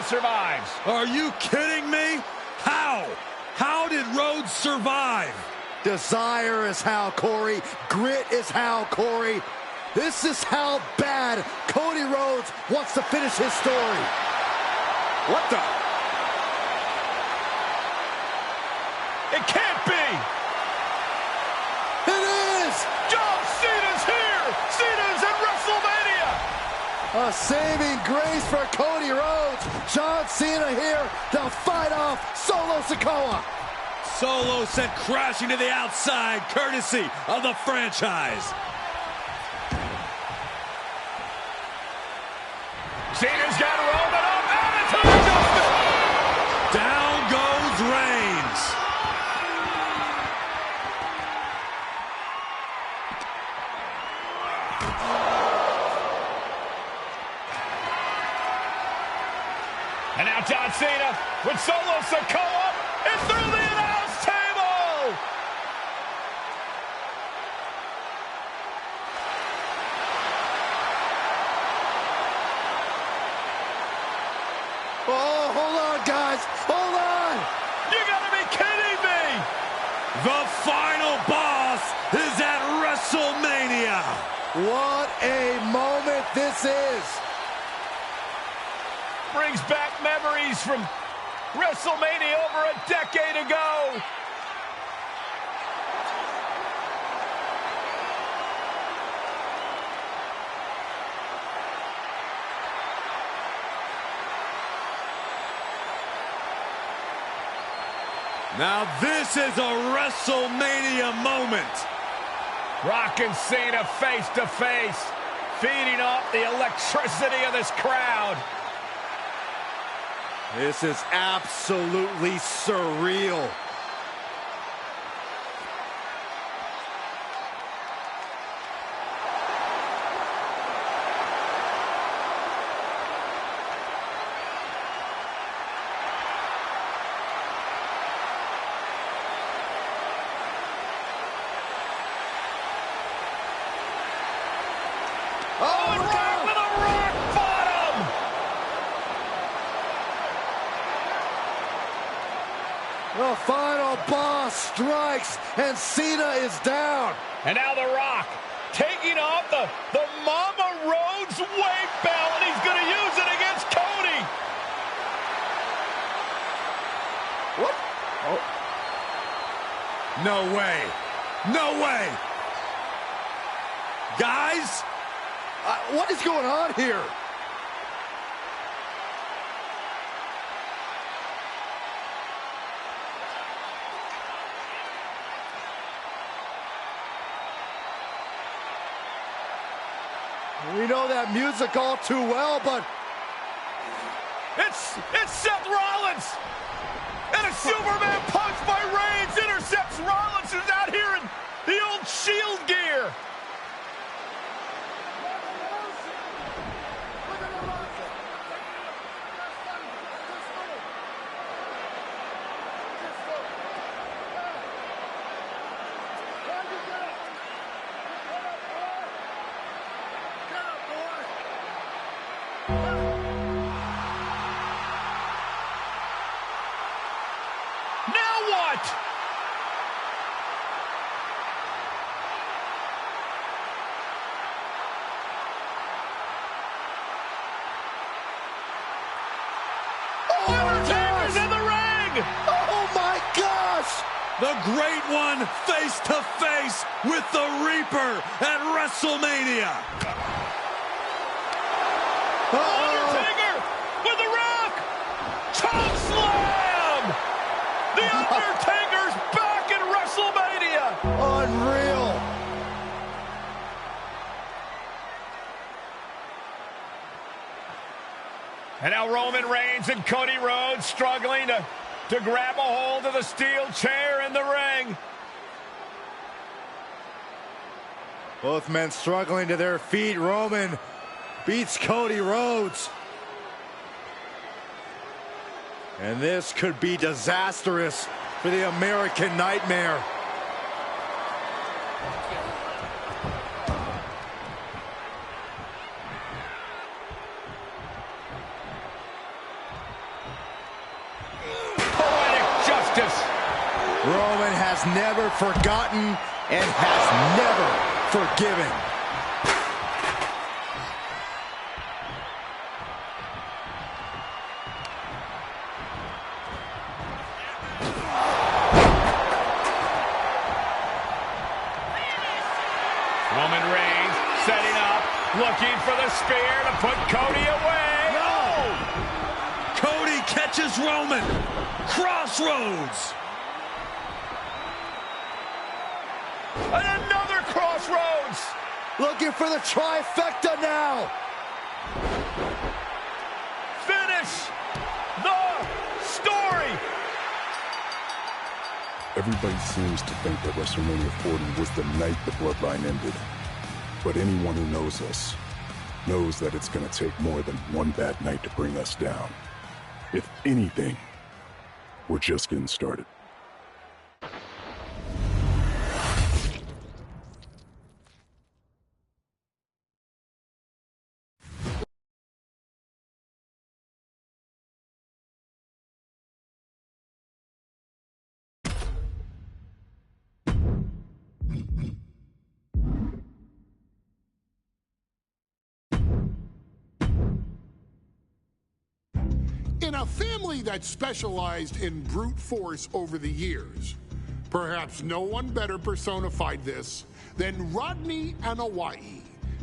survives. Are you kidding me? How? How did Rhodes survive? Desire is how, Corey. Grit is how, Corey. This is how bad Cody Rhodes wants to finish his story. What the? It can't be. It is! John Cena's here! Cena's at WrestleMania! A saving grace for Cody Rhodes. John Cena here to fight off Solo Sikoa. Solo sent crashing to the outside, courtesy of the franchise. Cena's got Roman up, attitude adjustment! Down goes Reigns. And now John Cena with Solo Sikoa is through the announce table! Oh, hold on, guys. Hold on. You gotta be kidding me! The final boss is at WrestleMania. What a moment this is. Brings back memories from WrestleMania over a decade ago. Now this is a WrestleMania moment. Rock and Cena face to face, feeding off the electricity of this crowd. This is absolutely surreal. Oh, and Rock with a rock bottom! The final boss strikes, and Cena is down. And now The Rock taking off the Mama Rhodes weight belt, and he's going to use it against Cody. What? Oh. No way. No way. Guys, What is going on here? We know that music all too well, but It's Seth Rollins! And a Superman punch by Reigns intercepts Rollins, who's out here in the old Shield gear. Now what? oh my Undertaker's gosh! in the ring! Oh my gosh! the great one face to face with the Reaper at WrestleMania. Undertaker with the Rock! Choke slam! The Undertaker's back in WrestleMania! Unreal. And now Roman Reigns and Cody Rhodes struggling to grab a hold of the steel chair in the ring. Both men struggling to their feet. Roman beats Cody Rhodes. And this could be disastrous for the American Nightmare. never forgotten and has never forgiven. Roman Reigns setting up, looking for the spear to put Cody away. No! Cody catches Roman. Crossroads. And another crossroads. Looking for the trifecta now. Finish the story. Everybody seems to think that WrestleMania 40 was the night the bloodline ended. But anyone who knows us knows that it's going to take more than one bad night to bring us down. If anything, we're just getting started. In a family that specialized in brute force over the years, perhaps no one better personified this than Rodney Anoa'i,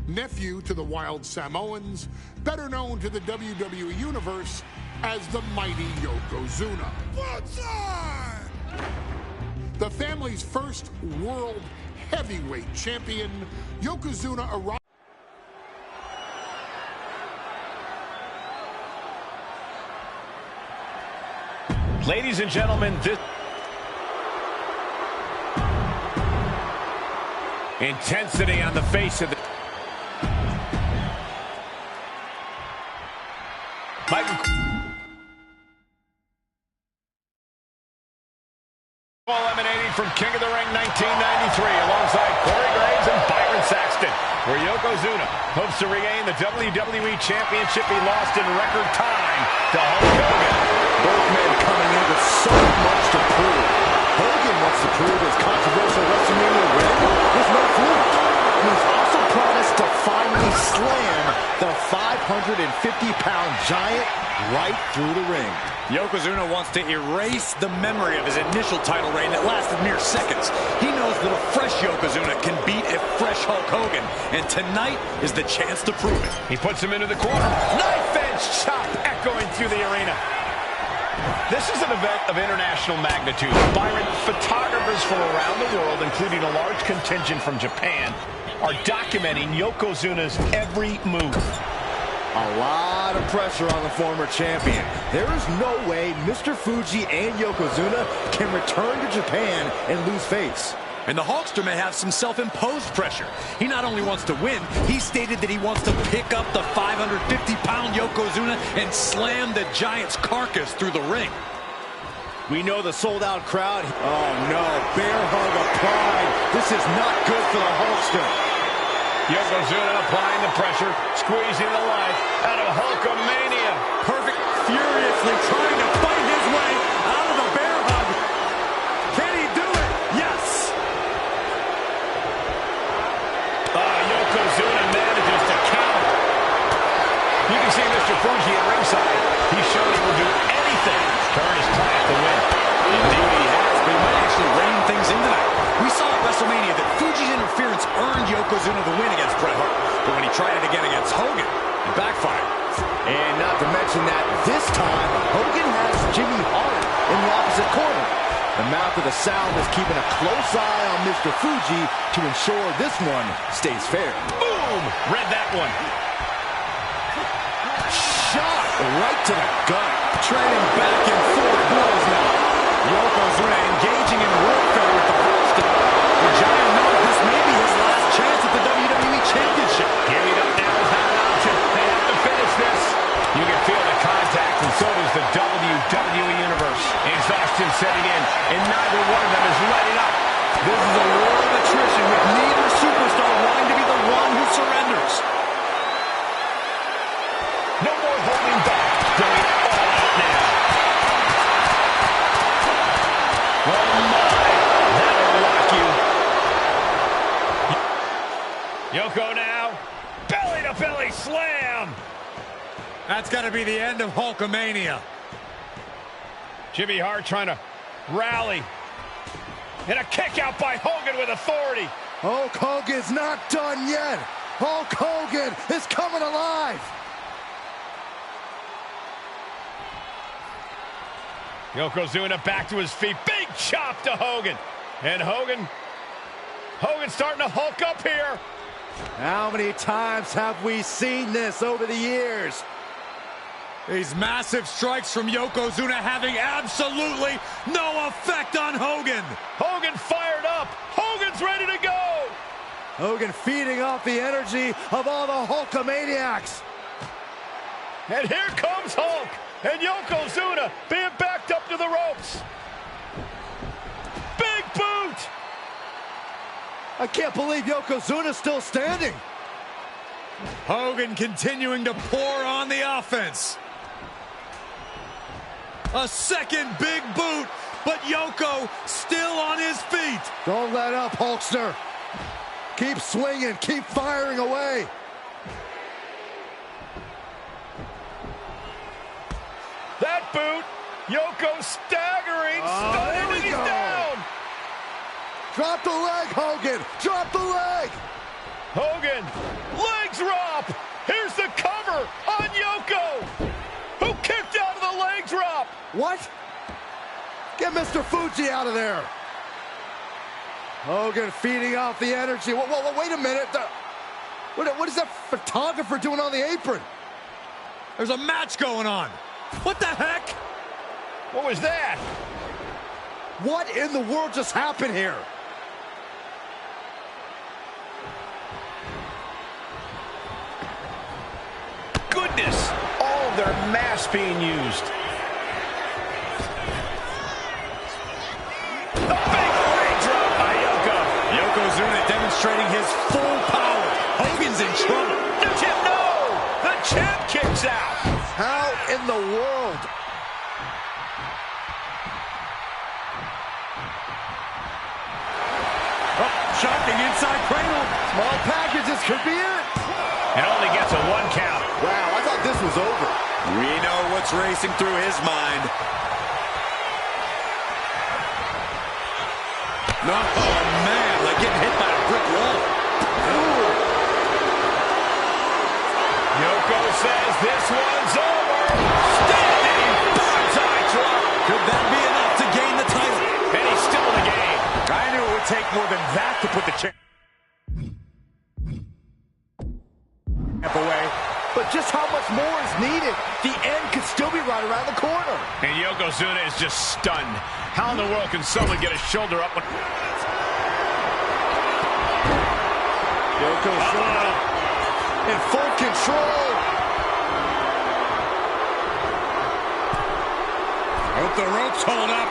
nephew to the Wild Samoans, better known to the WWE Universe as the mighty Yokozuna. The family's first world heavyweight champion, Yokozuna arrived. Ladies and gentlemen, this intensity on the face of the eliminating from King of the Ring 1993 alongside Corey Graves and Byron Saxton, where Yokozuna hopes to regain the WWE Championship he lost in record time to Hulk Hogan. Both men coming in with so much to prove. Hogan wants to prove his controversial WrestleMania win was no fluke. He's also promised to finally slam the 550-pound giant right through the ring. Yokozuna wants to erase the memory of his initial title reign that lasted mere seconds. He knows that a fresh Yokozuna can beat a fresh Hulk Hogan, and tonight is the chance to prove it. He puts him into the corner. Knife edge chop echoing through the arena. This is an event of international magnitude. Byron, photographers from around the world, including a large contingent from Japan, are documenting Yokozuna's every move. A lot of pressure on the former champion. There is no way Mr. Fuji and Yokozuna can return to Japan and lose face. And the Hulkster may have some self-imposed pressure. He not only wants to win, he stated that he wants to pick up the 550-pound Yokozuna and slam the giant's carcass through the ring. We know the sold-out crowd. Oh no, bear hug applied. This is not good for the Hulkster. Yokozuna applying the pressure, squeezing the life out of Hulkamania. Perfect, furiously trying to fight his way out of the bear hug. Can he do it? Yes. Yokozuna manages to counter. You can see Mr. Fuji at ringside. He showed he will do anything to earn his client to win. Indeed he has, but he might actually rein things in tonight. We saw at WrestleMania that Fuji's interference earned Yokozuna the win against Bret Hart, but when he tried it again against Hogan, it backfired. And not to mention that this time, Hogan has Jimmy Hart in the opposite corner. The mouth of the South is keeping a close eye on Mr. Fuji to ensure this one stays fair. Boom! Read that one. Shot right to the gut. Trading back and forth blows now. Yokozuna engaging in warfare with the Hulkster. The Giant knows this may be his last chance at the WWE Championship. Giving up now is not an option. They have to finish this. You can feel the contact, and so does the WWE Universe. Exhaustion setting in, and neither one of them is letting up. This is a war of attrition with neither superstar wanting to be the one who surrenders. No more holding back. Going all out now. Oh my! That Yoko now. Belly-to-belly slam. That's got to be the end of Hulkamania. Jimmy Hart trying to rally. And a kick out by Hogan with authority. Hulk Hogan's not done yet. Hulk Hogan is coming alive. Yokozuna back to his feet. Big chop to Hogan. And Hogan's starting to hulk up here. How many times have we seen this over the years? These massive strikes from Yokozuna having absolutely no effect on Hogan. Hogan fired up. Hogan's ready to go. Hogan feeding off the energy of all the Hulkamaniacs. And here comes Hulk. And Yokozuna being backed up to the ropes. Big boot. I can't believe Yokozuna's still standing. Hogan continuing to pour on the offense. A second big boot, but Yoko still on his feet. Don't let up, Hulkster. Keep swinging, keep firing away. That boot, Yoko staggering, stunning, and he's down. Drop the leg, Hogan. Drop the leg. Hogan, leg drop. Here's the cover on Yoko, who kicked out of the leg drop. What? Get Mr. Fuji out of there. Hogan feeding off the energy. Whoa, wait a minute. What is that photographer doing on the apron? There's a match going on. What the heck? What was that? What in the world just happened here? Goodness, all of their mass being used. A big leg drop by Yoko. Yokozuna demonstrating his full power. Hogan's in trouble. The champ, no! The champ kicks out. How in the world? Oh, shocking inside cradle. Small packages could be it. It only gets a 1 count. Wow, I thought this was over. We know what's racing through his mind. No, oh man, like getting hit by a brick wall. Yoko says this one's over. Standing bonsai drop. Could that be enough to gain the title? And he's still in the game. I knew it would take more than that to put the champ away. But just how much more is needed? The end could still be right around the corner. And Yokozuna is just stunned. How in the world can someone get a shoulder up when... Yokozuna in full control. Hope the ropes hold up.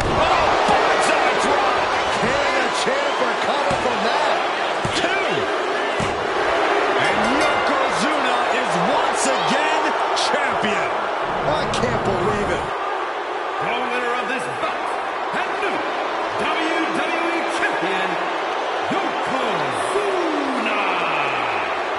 Oh, bonsai drop. Can the champ recover from that? 2. And Yokozuna is once again champion. I can't believe it. The winner of this bout and new WWE Champion, Yokozuna.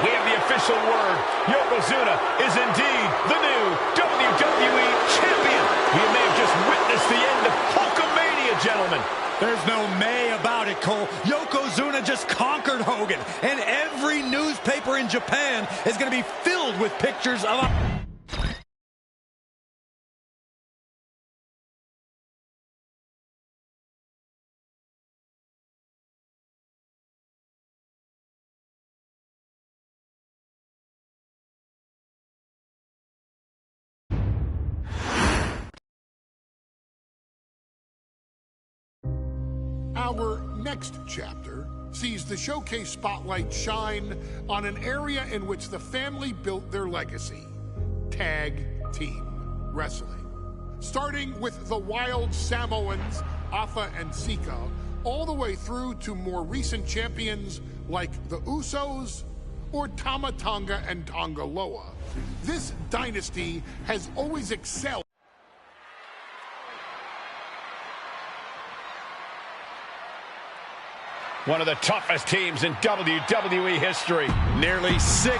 We have the official word. Yokozuna is indeed the new WWE Champion. We may have just witnessed the end of Hulkamania, gentlemen. There's no may about it, Cole. Yokozuna just conquered Hogan, and every newspaper in Japan is going to be filled with pictures of a... Our next chapter sees the showcase spotlight shine on an area in which the family built their legacy: tag team wrestling. Starting with the Wild Samoans, Afa and Sika, all the way through to more recent champions like the Usos or Tama Tonga and Tonga Loa. This dynasty has always excelled. One of the toughest teams in WWE history. Nearly 6.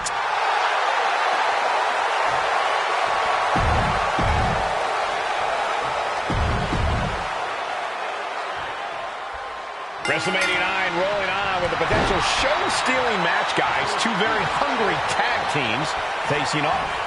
WrestleMania 9 rolling on with a potential show-stealing match, guys. Two very hungry tag teams facing off.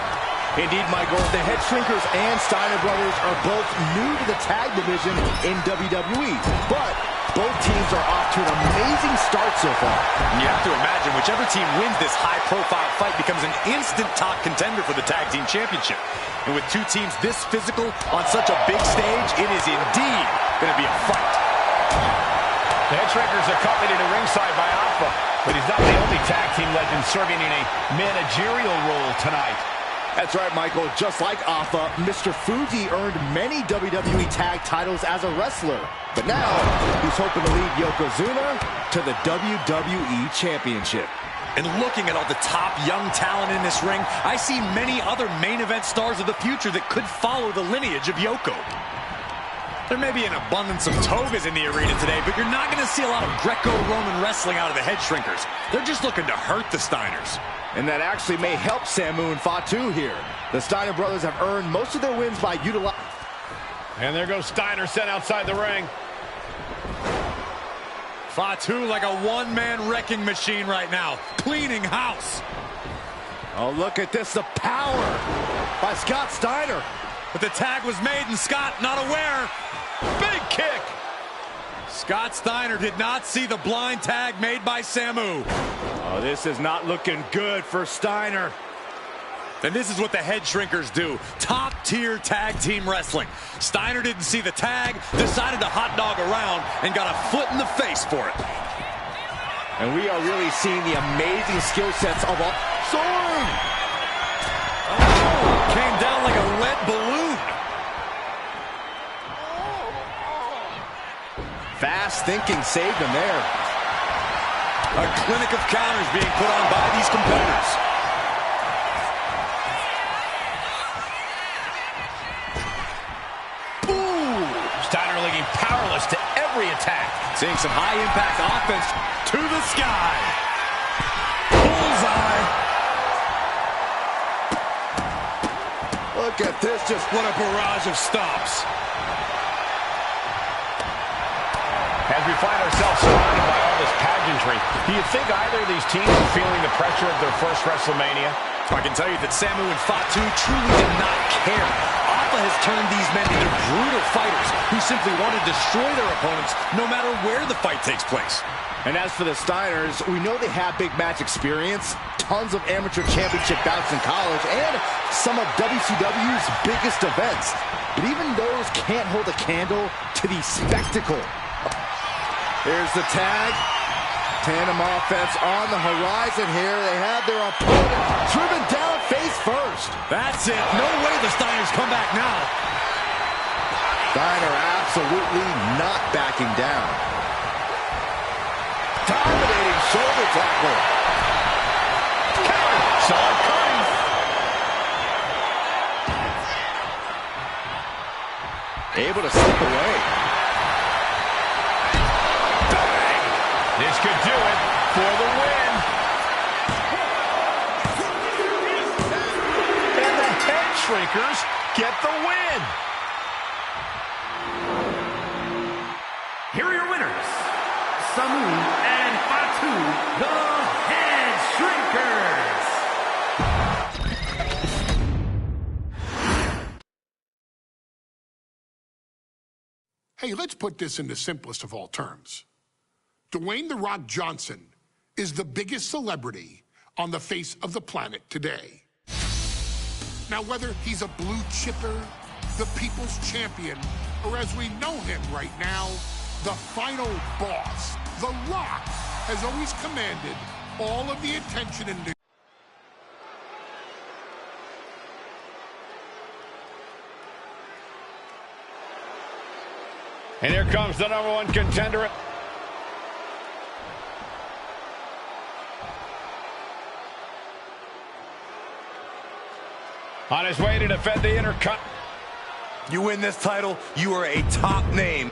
Indeed, Michael, the Head Shrinkers and Steiner Brothers are both new to the tag division in WWE, but both teams are off to an amazing start so far. You have to imagine whichever team wins this high-profile fight becomes an instant top contender for the Tag Team Championship. And with two teams this physical on such a big stage, it is indeed going to be a fight. The Head Shrinkers accompanied to ringside by Alpha, but he's not the only tag team legend serving in a managerial role tonight. That's right, Michael. Just like Alpha, Mr. Fuji earned many WWE tag titles as a wrestler. But now, he's hoping to lead Yokozuna to the WWE Championship. And looking at all the top young talent in this ring, I see many other main event stars of the future that could follow the lineage of Yoko. There may be an abundance of togas in the arena today, but you're not going to see a lot of Greco-Roman wrestling out of the Head Shrinkers. They're just looking to hurt the Steiners. And that actually may help Samu and Fatu here. The Steiner brothers have earned most of their wins by utilizing... And there goes Steiner sent outside the ring. Fatu like a one-man wrecking machine right now, cleaning house. Oh, look at this, the power by Scott Steiner. But the tag was made and Scott not aware. Big kick. Scott Steiner did not see the blind tag made by Samu. Oh, this is not looking good for Steiner. And this is what the Head Shrinkers do. Top-tier tag team wrestling. Steiner didn't see the tag, decided to hot dog around, and got a foot in the face for it. And we are really seeing the amazing skill sets of all... Sword! Oh, came down like a lead balloon. Fast thinking saved him there. A clinic of counters being put on by these competitors. Steiner looking powerless to every attack. Seeing some high-impact offense to the sky. Bullseye. Look at this, just What a barrage of stops. As we find ourselves surrounded by all this pageantry, do you think either of these teams are feeling the pressure of their first WrestleMania? I can tell you that Samu and Fatu truly did not care. Alpha has turned these men into brutal fighters who simply want to destroy their opponents no matter where the fight takes place. And as for the Steiners, we know they have big match experience, tons of amateur championship bouts in college, and some of WCW's biggest events. But even those can't hold a candle to the spectacle. Here's the tag. Tandem offense on the horizon here. They have their opponent driven down face first. That's it. No way the Steiners come back now. Steiner absolutely not backing down. Dominating shoulder tackle. Saw it coming. Able to slip away. This could do it for the win. And the Head Shrinkers get the win. Here are your winners, Samu and Fatu, the Head Shrinkers. Hey, let's put this in the simplest of all terms. Dwayne "The Rock" Johnson is the biggest celebrity on the face of the planet today. Now, whether he's a blue chipper, the people's champion, or as we know him right now, the final boss, The Rock has always commanded all of the attention and And here comes the #1 contender. On his way to defend the Intercontinental. You win this title, you are a top name.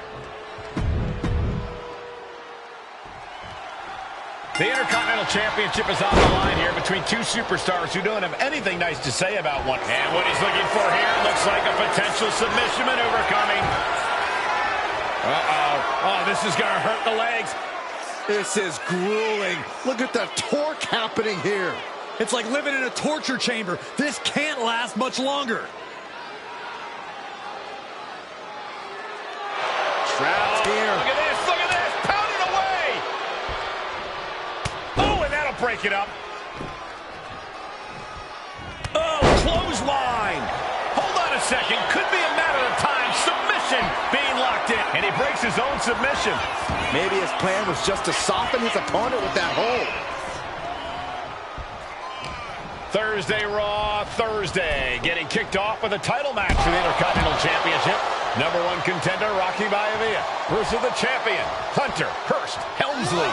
The Intercontinental Championship is on the line here between two superstars who don't have anything nice to say about one. And what he's looking for here looks like a potential submission maneuver coming. Uh-oh. Oh, this is going to hurt the legs. This is grueling. Look at the torque happening here. It's like living in a torture chamber. This can't last much longer. Trapped here. Look at this, look at this. Pounded away. Oh, and that'll break it up. Oh, clothesline. Hold on a second. Could be a matter of time. Submission being locked in. And he breaks his own submission. Maybe his plan was just to soften his opponent with that hold. Thursday Raw, Thursday. Getting kicked off with a title match for the Intercontinental Championship. Number one contender, Rocky Maivia, versus the champion, Hunter Hearst Helmsley.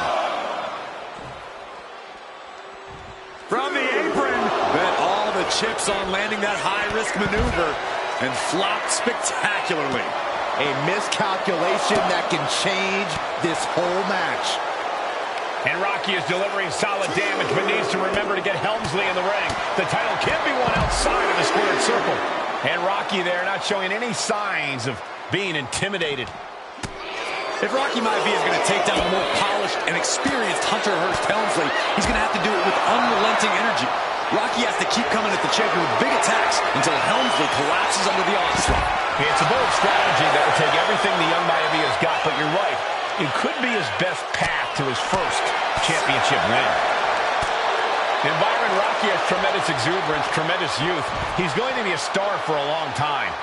From the apron, bet all the chips on landing that high-risk maneuver and flopped spectacularly. A miscalculation that can change this whole match. And Rocky is delivering solid damage, but needs to remember to get Helmsley in the ring. The title can't be won outside of the squared circle. And Rocky there not showing any signs of being intimidated. If Rocky Maivia is going to take down the more polished and experienced Hunter Hearst Helmsley, he's going to have to do it with unrelenting energy. Rocky has to keep coming at the champion with big attacks until Helmsley collapses under the onslaught. It's a bold strategy that will take everything the young Maivia's got, but you're right. It could be his best path to his first championship win. And Byron, Rocky has tremendous exuberance, tremendous youth. He's going to be a star for a long time.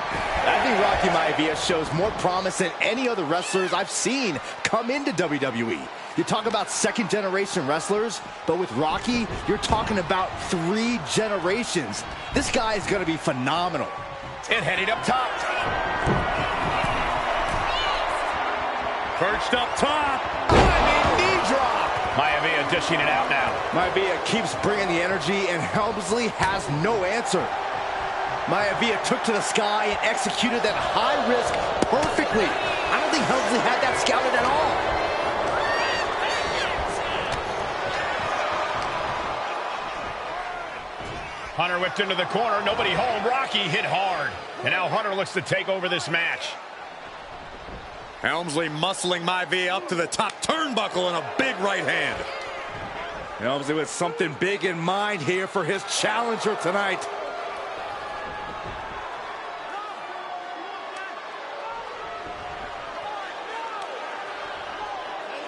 I think Rocky Maivia shows more promise than any other wrestlers I've seen come into WWE. You talk about second-generation wrestlers, but with Rocky, you're talking about 3 generations. This guy is going to be phenomenal. And heading up top. Perched up top. Knee drop. Maivia dishing it out now. Maivia keeps bringing the energy, and Helmsley has no answer. Maivia took to the sky and executed that high risk perfectly. I don't think Helmsley had that scouted at all. Hunter whipped into the corner. Nobody home. Rocky hit hard. And now Hunter looks to take over this match. Helmsley muscling Maivia up to the top turnbuckle and a big right hand. Helmsley with something big in mind here for his challenger tonight.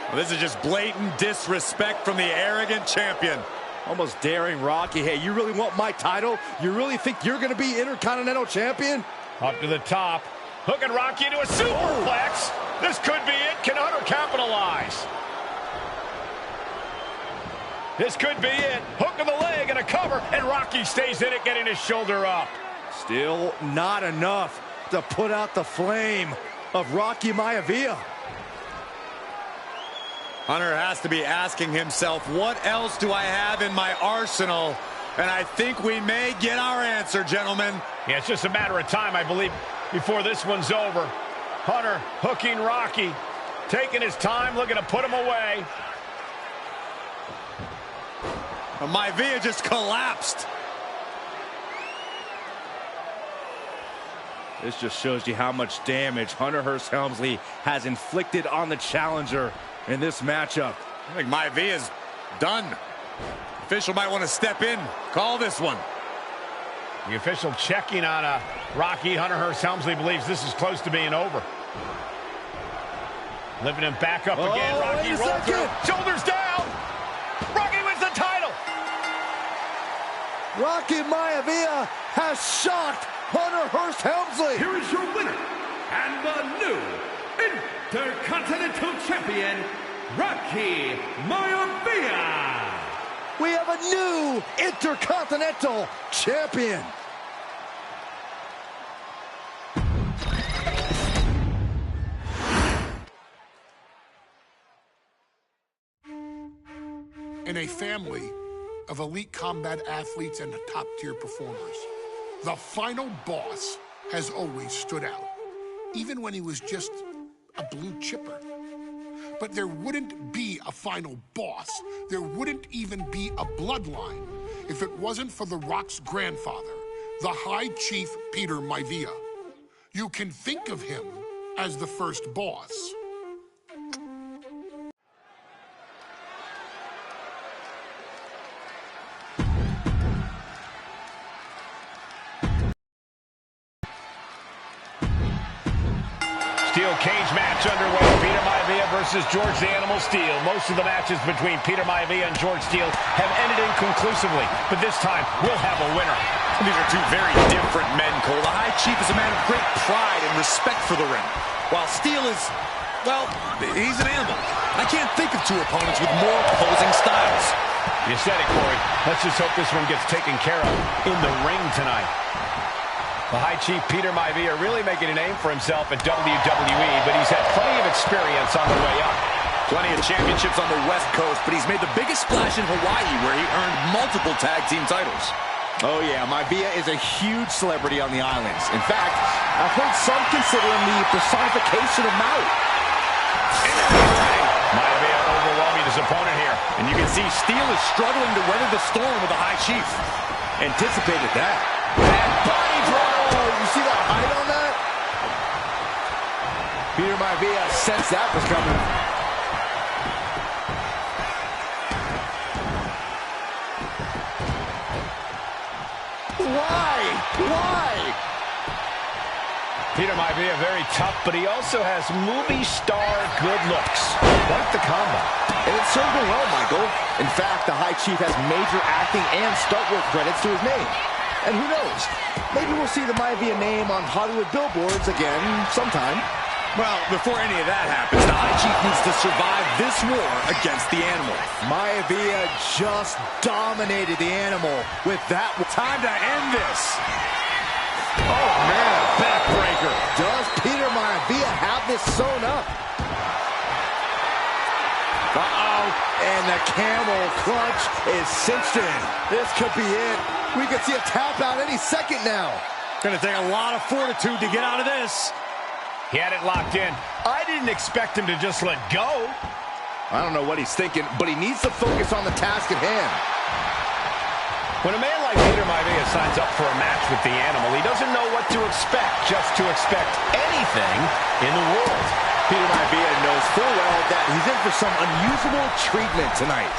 Well, this is just blatant disrespect from the arrogant champion. Almost daring Rocky. Hey, you really want my title? You really think you're going to be Intercontinental Champion? Up to the top. Hooking Rocky into a superplex. This could be it. Can Hunter capitalize? This could be it. Hook of the leg and a cover. And Rocky stays in it, getting his shoulder up. Still not enough to put out the flame of Rocky Maivia. Hunter has to be asking himself, what else do I have in my arsenal? And I think we may get our answer, gentlemen. Yeah, it's just a matter of time, I believe, before this one's over. Hunter hooking Rocky, taking his time, looking to put him away. Maivia just collapsed. This just shows you how much damage Hunter Hearst Helmsley has inflicted on the challenger in this matchup. I think Maivia's done. Official might want to step in, call this one. The official checking on Rocky. Hunter Hearst Helmsley believes this is close to being over. Lifting him back up again. Rocky rolls through. Shoulders down. Rocky wins the title. Rocky Maivia has shocked Hunter Hearst Helmsley. Here is your winner and the new Intercontinental Champion, Rocky Maivia. We have a new Intercontinental Champion. In a family of elite combat athletes and top-tier performers, the final boss has always stood out, even when he was just a blue chipper. but there wouldn't be a final boss. There wouldn't even be a bloodline if it wasn't for The Rock's grandfather, the High Chief Peter Maivia. You can think of him as the first boss. Steel cage match underway. Peter Maivia versus George the Animal Steel. Most of the matches between Peter Maivia and George Steel have ended inconclusively, but this time we'll have a winner. These are two very different men, Cole. The High Chief is a man of great pride and respect for the ring, while Steel is, well, he's an animal. I can't think of two opponents with more opposing styles. You said it, Corey. Let's just hope this one gets taken care of in the ring tonight. The High Chief Peter Maivia really making a name for himself at WWE, but he's had plenty of experience on the way up. Plenty of championships on the West Coast, but he's made the biggest splash in Hawaii, where he earned multiple tag team titles. Oh yeah, Maivia is a huge celebrity on the islands. In fact, I've heard some consider him the personification of Maui. Maivia overwhelming his opponent here. And you can see Steel is struggling to weather the storm with the High Chief. Anticipated that. And body drop! You see that height on that? Peter Maivia sensed that was coming. Why? Peter Maivia very tough, but he also has movie star good looks. Like the combo. And it served him well, Michael. In fact, the High Chief has major acting and stunt work credits to his name. And who knows? Maybe we'll see the Maivia name on Hollywood billboards again sometime. Well, before any of that happens, the High Chief needs to survive this war against the animal. Maivia just dominated the animal with that. Time to end this. Oh, man, backbreaker. Does Peter Maivia have this sewn up? Uh-oh, and the camel clutch is cinched in. This could be it. We could see a tap out any second now. Gonna take a lot of fortitude to get out of this. He had it locked in. I didn't expect him to just let go. I don't know what he's thinking, but he needs to focus on the task at hand. When a man like Peter Maivia signs up for a match with the animal, he doesn't know what to expect, just to expect anything in the world. Peter Maivia knows full well that he's in for some unusual treatment tonight.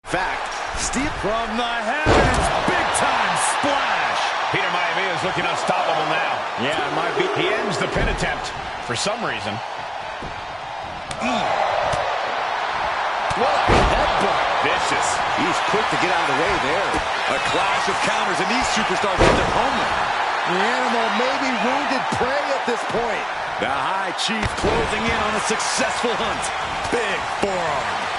In fact, Steel from the heavens, big-time splash. Peter Maivia is looking unstoppable now. Yeah, it might be. He ends the pin attempt for some reason. What a headbutt. Vicious. He's quick to get out of the way there. A clash of counters, and these superstars hit their opponent. The animal may be wounded prey at this point. The High Chief closing in on a successful hunt. Big forearm.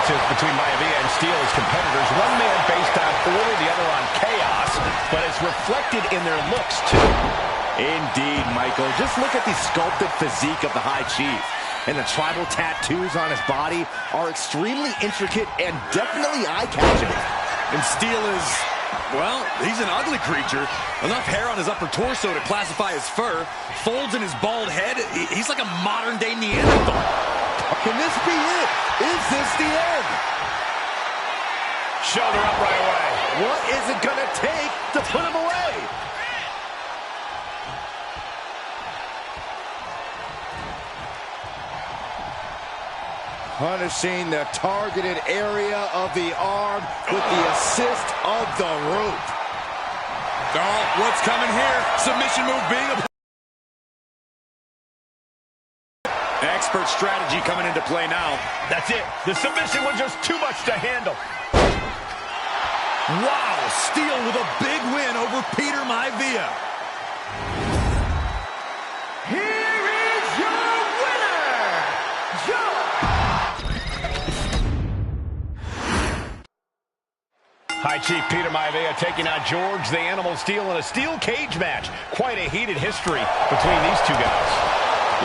Between Maivia and Steel as competitors, one man based on order, the other on chaos, but it's reflected in their looks too. Indeed, Michael. Just look at the sculpted physique of the High Chief. And the tribal tattoos on his body are extremely intricate and definitely eye-catching. And Steel is, well, he's an ugly creature. Enough hair on his upper torso to classify as fur. Folds in his bald head. He's like a modern-day Neanderthal. Can this be it? Is this the end? Shoulder up right away. What is it going to take to put him away? Punishing the targeted area of the arm with the assist of the rope. Oh, what's coming here? Submission move being applied. Expert strategy coming into play now. That's it. The submission was just too much to handle. Wow, Steel with a big win over Peter Maivia. Here is your winner, High Chief Peter Maivia taking on George the Animal Steel in a steel cage match. Quite a heated history between these two guys.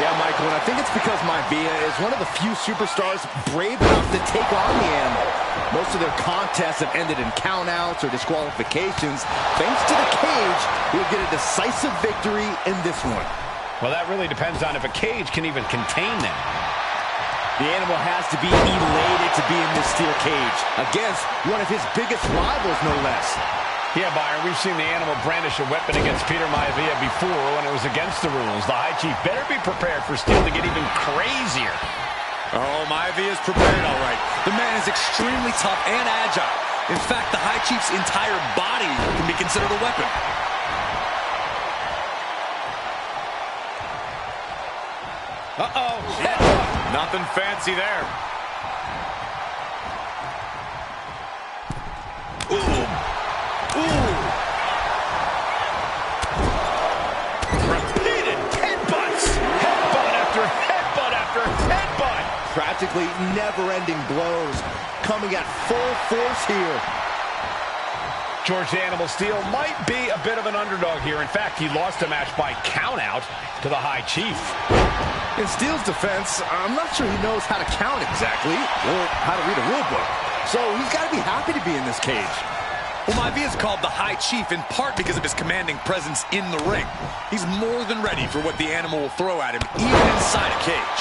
Yeah, Michael, and I think it's because Maivia is one of the few superstars brave enough to take on the animal. Most of their contests have ended in countouts or disqualifications. Thanks to the cage, he'll get a decisive victory in this one. Well, that really depends on if a cage can even contain them. The animal has to be elated to be in this steel cage against one of his biggest rivals, no less. Yeah, Byron, we've seen the animal brandish a weapon against Peter Maivia before when it was against the rules. The High Chief better be prepared for Steel to get even crazier. Oh, Maivia is prepared all right. The man is extremely tough and agile. In fact, the High Chief's entire body can be considered a weapon. Uh-oh. Nothing fancy there. Repeated headbutts. Headbutt after headbutt after headbutt. Practically never-ending blows coming at full force here. George the Animal Steel might be a bit of an underdog here. In fact, he lost a match by countout to the High Chief. In Steel's defense, I'm not sure he knows how to count exactly or how to read a rule book. So he's got to be happy to be in this cage. Well, Maivia is called the High Chief in part because of his commanding presence in the ring. He's more than ready for what the animal will throw at him, even inside a cage.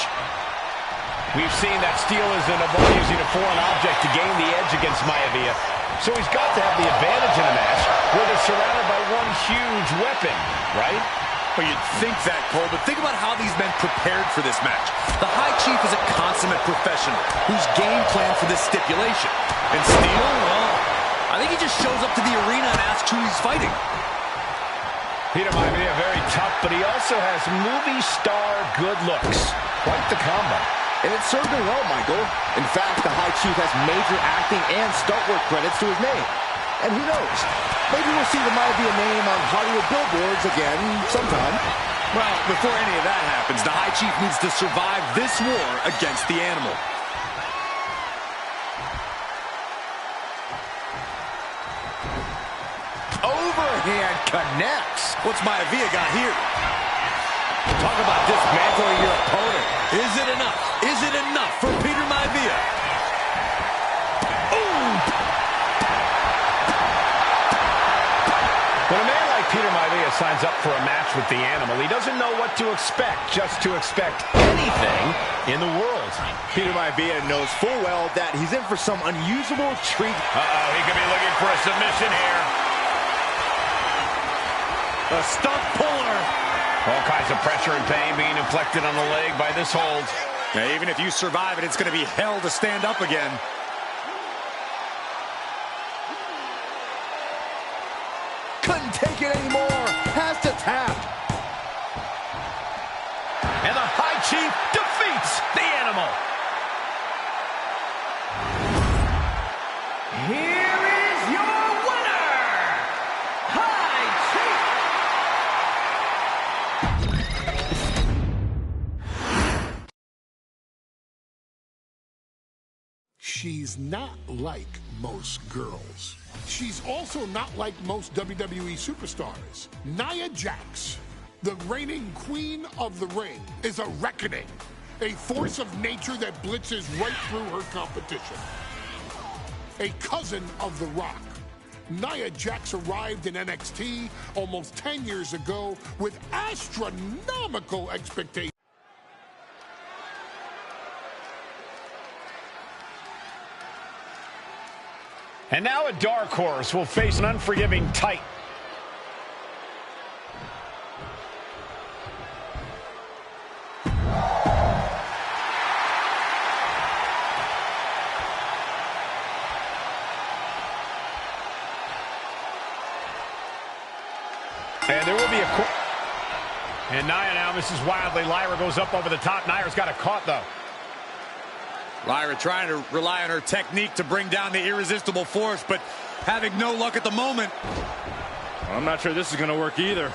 We've seen that Steel isn't above using a foreign object to gain the edge against Maivia. So he's got to have the advantage in a match where they're surrounded by one huge weapon, right? Well, you'd think that, Cole, but think about how these men prepared for this match. The High Chief is a consummate professional who's game planned for this stipulation. And Steel, well, I think he just shows up to the arena and asks who he's fighting. Peter Maivia very tough, but he also has movie star good looks. Quite the combo. And it served him well, Michael. In fact, the High Chief has major acting and stunt work credits to his name. And who knows? Maybe we'll see the Maivia name on Hollywood billboards again sometime. Well, before any of that happens, the High Chief needs to survive this war against the animal. Overhand connects. What's Maivia got here? Talk about dismantling your opponent. Is it enough? Is it enough for Peter Maivia? When a man like Peter Maivia signs up for a match with the animal, he doesn't know what to expect, just to expect anything in the world. Peter Maivia knows full well that he's in for some unusual treat. Uh-oh, he could be looking for a submission here. A stump puller. All kinds of pressure and pain being inflicted on the leg by this hold. Now, even if you survive it, it's going to be hell to stand up again. Couldn't take it anymore. Has to tap. And the High Chief defeats the animal. Here is your winner, High Chief. She's not like most girls. She's also not like most WWE superstars. Nia Jax, the reigning queen of the ring, is a reckoning, a force of nature that blitzes right through her competition. A cousin of The Rock, Nia Jax arrived in NXT almost 10 years ago with astronomical expectations. And now a dark horse will face an unforgiving Titan. And there will be a... And Nia now misses wildly. Lyra goes up over the top. Nia's got it caught, though. Lyra trying to rely on her technique to bring down the irresistible force, but having no luck at the moment. I'm not sure this is going to work either.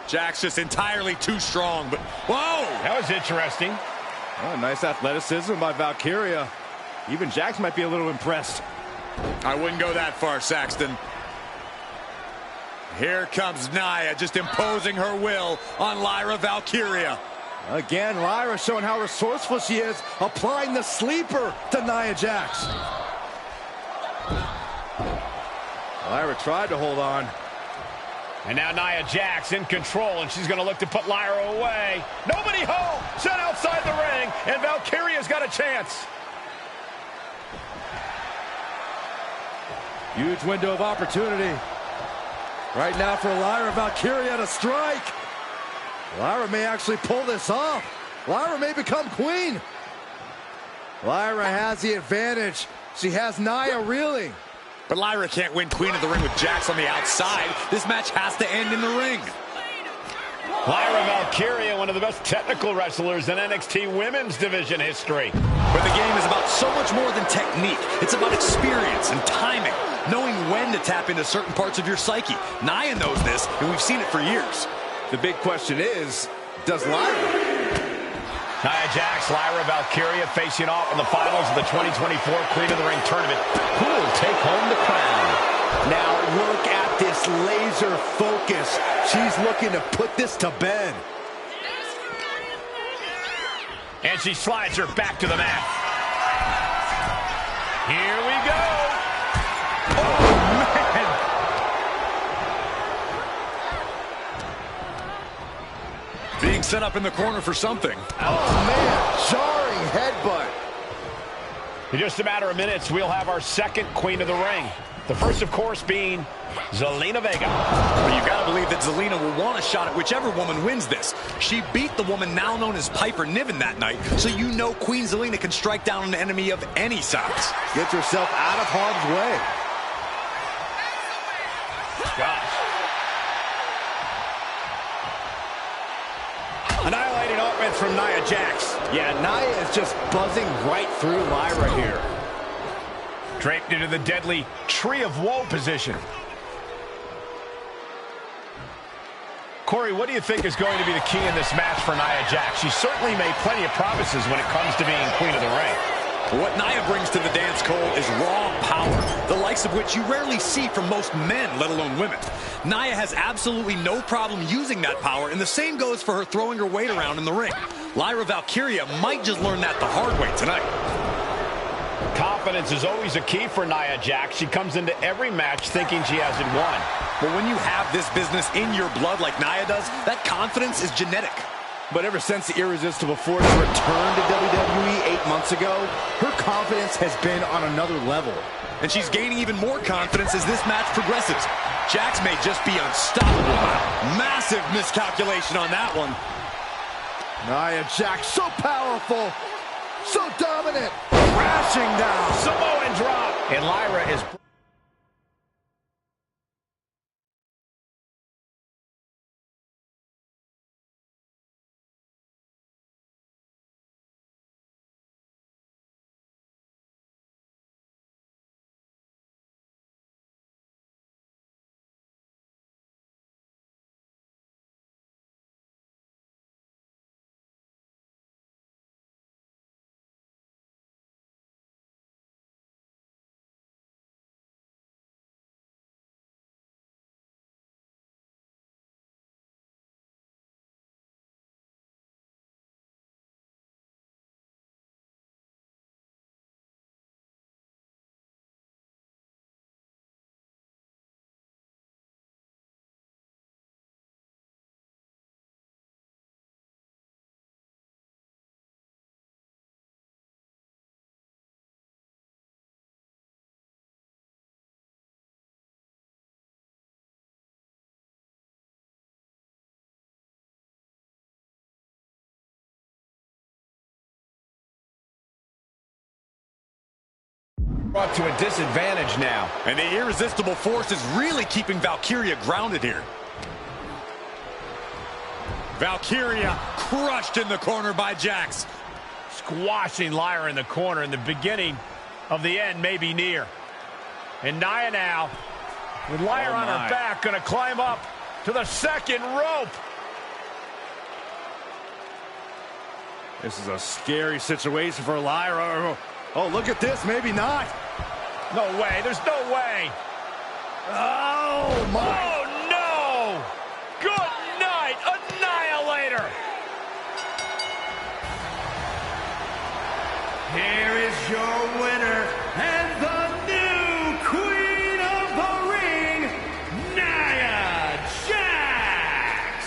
Jack's just entirely too strong, but whoa! That was interesting. Oh, nice athleticism by Valkyria. Even Jax might be a little impressed. I wouldn't go that far, Saxton. Here comes Nia, just imposing her will on Lyra Valkyria. Again, Lyra showing how resourceful she is, applying the sleeper to Nia Jax. Lyra tried to hold on. And now Nia Jax in control, and she's going to look to put Lyra away. Nobody home! Set outside the ring, and Valkyria's got a chance. Huge window of opportunity. Right now for Lyra Valkyria to strike. Lyra may actually pull this off. Lyra may become queen. Lyra has the advantage. She has Nia reeling. But Lyra can't win Queen of the Ring with Jax on the outside. This match has to end in the ring. Lyra Valkyria, one of the best technical wrestlers in NXT Women's Division history. But the game is about so much more than technique. It's about experience and timing, knowing when to tap into certain parts of your psyche. Nia knows this, and we've seen it for years. The big question is, does Lyra? Nia Jax, Lyra Valkyria facing off in the finals of the 2024 Queen of the Ring tournament. Who will take home the crown? Now look at this laser focus. She's looking to put this to bed. And she slides her back to the mat. Here we go. Oh, man. Being set up in the corner for something. Oh, man. Jarring headbutt. In just a matter of minutes, we'll have our second Queen of the Ring. The first, of course, being Zelina Vega. But you've got to believe that Zelina will want a shot at whichever woman wins this. She beat the woman now known as Piper Niven that night, so you know Queen Zelina can strike down an enemy of any size. Gets herself out of harm's way. Gosh. Annihilating offense from Nia Jax. Yeah, Nia is just buzzing right through Lyra here. Draped into the deadly Tree of Woe position. Corey, what do you think is going to be the key in this match for Nia Jax? She certainly made plenty of promises when it comes to being Queen of the Ring. What Nia brings to the dance, Cole, is raw power, the likes of which you rarely see from most men, let alone women. Nia has absolutely no problem using that power, and the same goes for her throwing her weight around in the ring. Lyra Valkyria might just learn that the hard way tonight. Confidence is always a key for Nia Jax. She comes into every match thinking she hasn't won. But when you have this business in your blood like Nia does, that confidence is genetic. But ever since the Irresistible Force returned to WWE 8 months ago, her confidence has been on another level. And she's gaining even more confidence as this match progresses. Jax may just be unstoppable. Massive miscalculation on that one. Nia Jax, so powerful, so dominant, crashing down. Samoan drop. And Lyra is... brought to a disadvantage now. And the Irresistible Force is really keeping Valkyria grounded here. Valkyria crushed in the corner by Jax. Squashing Lyra in the corner, and the beginning of the end may be near. And Nia now, with Lyra on her back, going to climb up to the second rope. This is a scary situation for Lyra. Oh, look at this. Maybe not. No way. There's no way. Oh, my. Oh, no. here is your winner and the new Queen of the Ring, Nia Jax!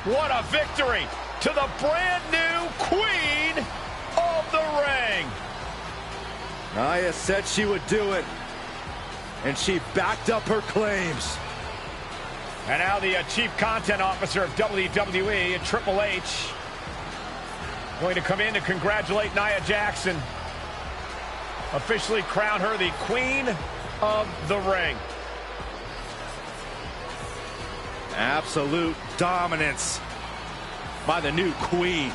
What a victory to the brand new Queen of the Ring! Nia said she would do it, and she backed up her claims. And now the Chief Content Officer of WWE and Triple H going to come in to congratulate Nia Jax, officially crown her the Queen of the Ring. Absolute dominance by the new Queen.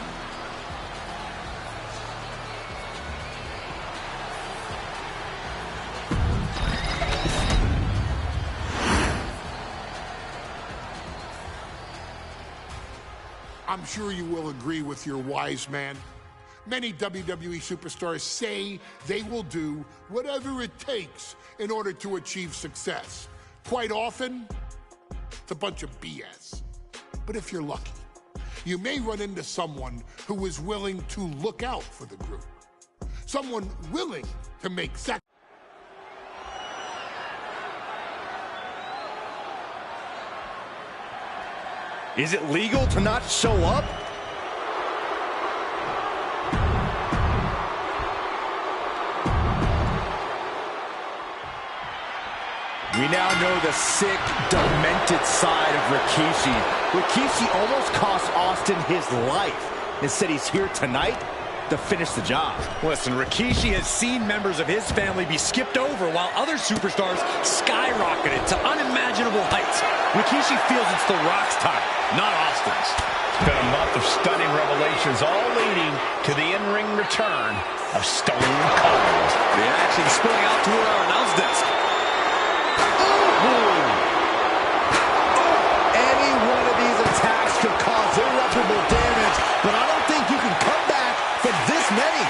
I'm sure you will agree with your wise man. Many WWE superstars say they will do whatever it takes in order to achieve success. Quite often, it's a bunch of BS. But if you're lucky, you may run into someone who is willing to look out for the group. Someone willing to make sacrifices. Is it legal to not show up? We now know the sick, demented side of Rikishi. Rikishi almost cost Austin his life. Instead, he's here tonight to finish the job. Listen, Rikishi has seen members of his family be skipped over while other superstars skyrocketed to unimaginable heights. Rikishi feels it's The Rock's time, not Austin's. It's been a month of stunning revelations, all leading to the in-ring return of Stone Cold. The action spilling out toward our announce desk. Any one of these attacks could cause irreparable damage, but I don't think you can come back from this many.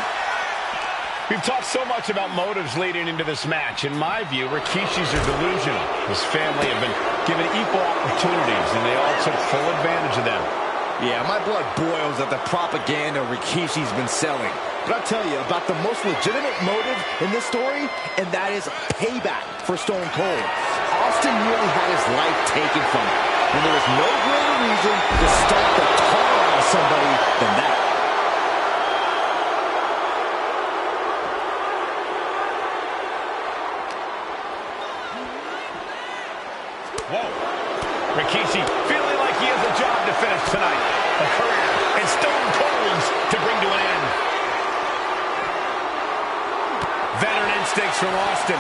We've talked so much about motives leading into this match. In my view, Rikishi's are delusional. His family have been given equal opportunities, and they all took full advantage of them. Yeah, my blood boils at the propaganda Rikishi's been selling. But I'll tell you about the most legitimate motive in this story, and that is payback for Stone Cold. Austin nearly had his life taken from him, and there was no greater reason to start the tar out of somebody than that. Whoa. Rikishi feeling like he has a job to finish tonight. A career and Stone Cold's to bring to an end. Veteran instincts from Austin.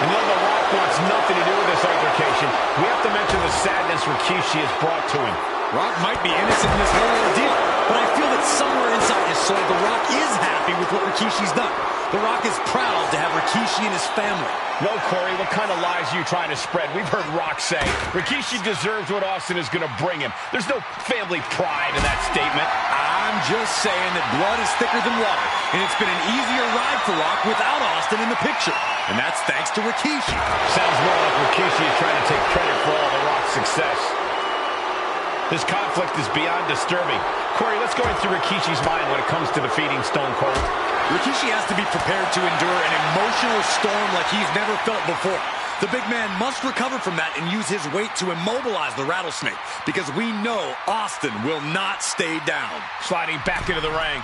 And though The Rock wants nothing to do with this altercation, we have to mention the sadness Rikishi has brought to him. Rock might be innocent in this whole ordeal, but I feel that somewhere inside his soul, The Rock is happy with what Rikishi's done. The Rock is proud to have Rikishi and his family. No, Corey, what kind of lies are you trying to spread? We've heard Rock say Rikishi deserves what Austin is going to bring him. There's no family pride in that statement. I'm just saying that blood is thicker than water, and it's been an easier ride for Rock without Austin in the picture. And that's thanks to Rikishi. Sounds more like Rikishi is trying to take credit for all the Rock's success. This conflict is beyond disturbing. Corey, let's go into Rikishi's mind when it comes to defeating Stone Cold. Rikishi has to be prepared to endure an emotional storm like he's never felt before. The big man must recover from that and use his weight to immobilize the rattlesnake, because we know Austin will not stay down. Sliding back into the ring.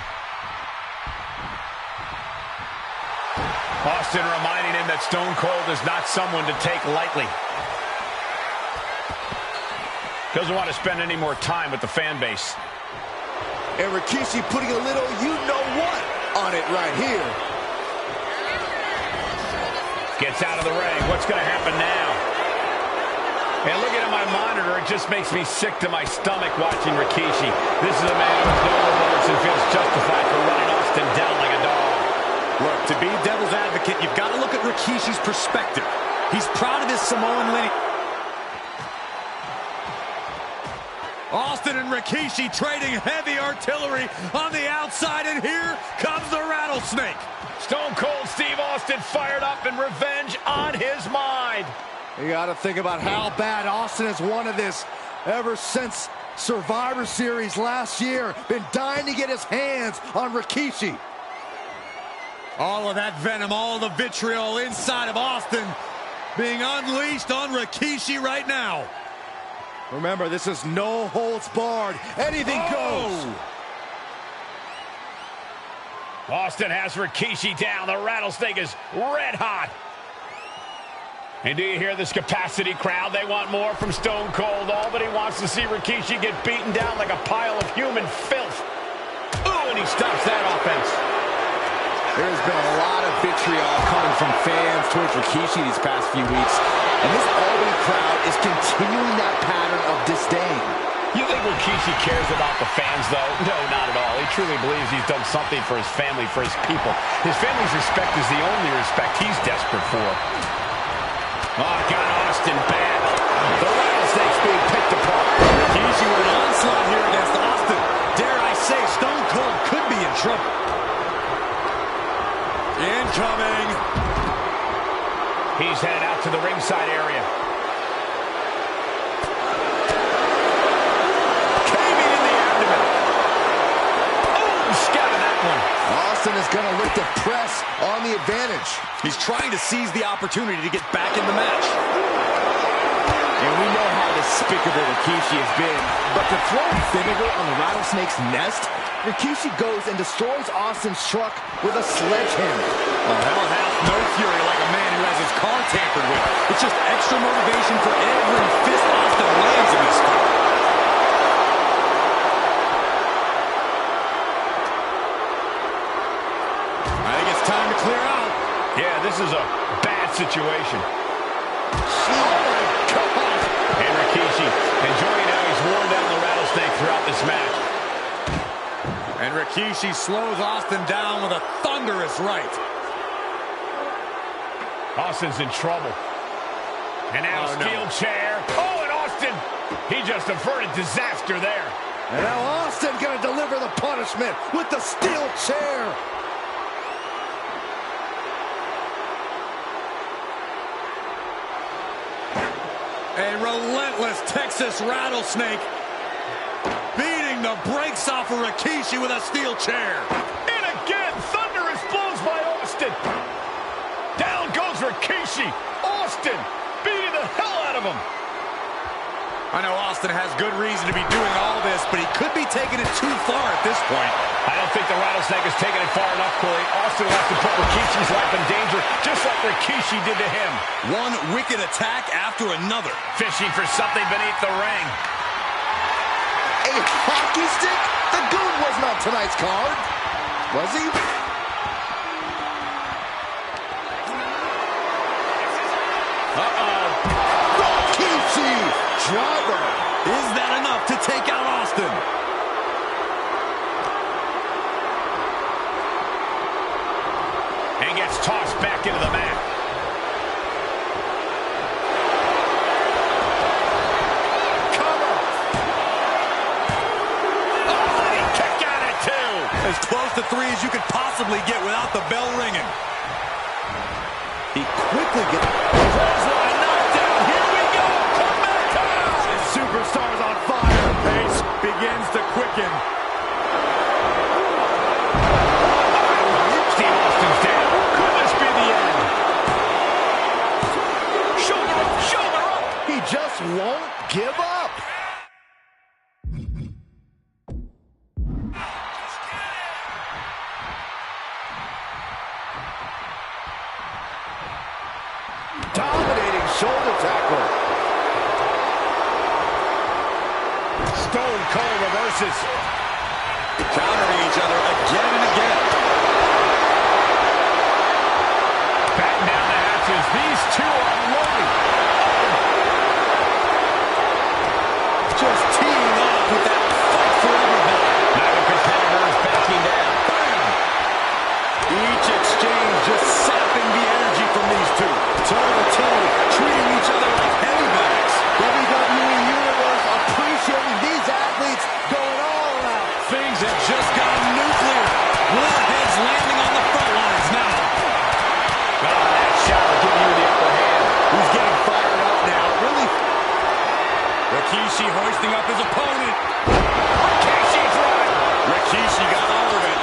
Austin reminding him that Stone Cold is not someone to take lightly. Doesn't want to spend any more time with the fan base. And Rikishi putting a little you-know-what on it right here. Gets out of the ring. What's going to happen now? And looking at my monitor, it just makes me sick to my stomach watching Rikishi. This is a man who has no remorse and feels justified for running Austin down like a dog. Look, to be devil's advocate, you've got to look at Rikishi's perspective. He's proud of his Samoan lineage. Austin and Rikishi trading heavy artillery on the outside, and here comes the rattlesnake. Stone Cold Steve Austin fired up and revenge on his mind. You got to think about how bad Austin has wanted this Ever since Survivor Series last year, been dying to get his hands on Rikishi. All of that venom, all the vitriol inside of Austin being unleashed on Rikishi right now. Remember, this is no holds barred. Anything goes. Austin has Rikishi down. The rattlesnake is red hot. And do you hear this capacity crowd? They want more from Stone Cold. All but he wants to see Rikishi get beaten down like a pile of human filth. Ooh, and he stops that offense. There's been a lot of vitriol coming from fans towards Rikishi these past few weeks. And this Albany crowd is continuing that pattern of disdain. You think Rikishi cares about the fans, though? No, not at all. He truly believes he's done something for his family, for his people. His family's respect is the only respect he's desperate for. Oh, got Austin back. The rattlesnake's being picked apart. Rikishi with an onslaught here against Austin. Dare I say, Stone Cold could be in trouble. Incoming. He's headed out to the ringside area. Caving in the abdomen. Oh, scouted that one. Austin is going to look to press on the advantage. He's trying to seize the opportunity to get back in the match. And we know how despicable Rikishi has been, but to throw vinegar on the rattlesnake's nest, Rikishi goes and destroys Austin's truck with a sledgehammer. Well, hell hath no fury like a man who has his car tampered with. It's just extra motivation for every fist Austin lands in this fight. I think it's time to clear out. Yeah, this is a bad situation. Oh my God! And Rikishi enjoying how he's worn down the rattlesnake throughout this match. And Rikishi slows Austin down with a thunderous right. Austin's in trouble. And now steel chair. Oh, and Austin, he just averted disaster there. And now Austin going to deliver the punishment with the steel chair. A relentless Texas rattlesnake beating the brakes off of Rikishi with a steel chair. And again, thunderous blows by Austin. Down goes Rikishi. Austin beating the hell out of him. I know Austin has good reason to be doing all this, but he could be taking it too far at this point. I don't think the rattlesnake has taken it far enough, Corey. Austin wants to put Rikishi's life in danger, just like Rikishi did to him. One wicked attack after another. Fishing for something beneath the ring. A hockey stick? The Goon wasn't on tonight's card. Was he? Rikishi driver. Is that enough to take out Austin? And gets tossed back into the mat. As close to 3 as you could possibly get without the bell ringing. He quickly gets... Clothesline knockdown. Here we go. Comeback time. Superstars on fire. Pace begins to quicken. Steve Austin's down. Could this be the end? Shoulder up. Shoulder up. He just won't give up. Dominating shoulder tackle. Stone Cold reverses. Countering each other again and again. Batten down the hatches. These two are unloading. Just teeing off with that fight for everybody. Now the competitor is backing down. Bam! Each exchange just sapping the energy from these two. Toe-to-toe, treating each other like heavyweights. WWE Universe appreciating these athletes going all out. Rikishi hoisting up his opponent. Rikishi's right. Rikishi got all of it.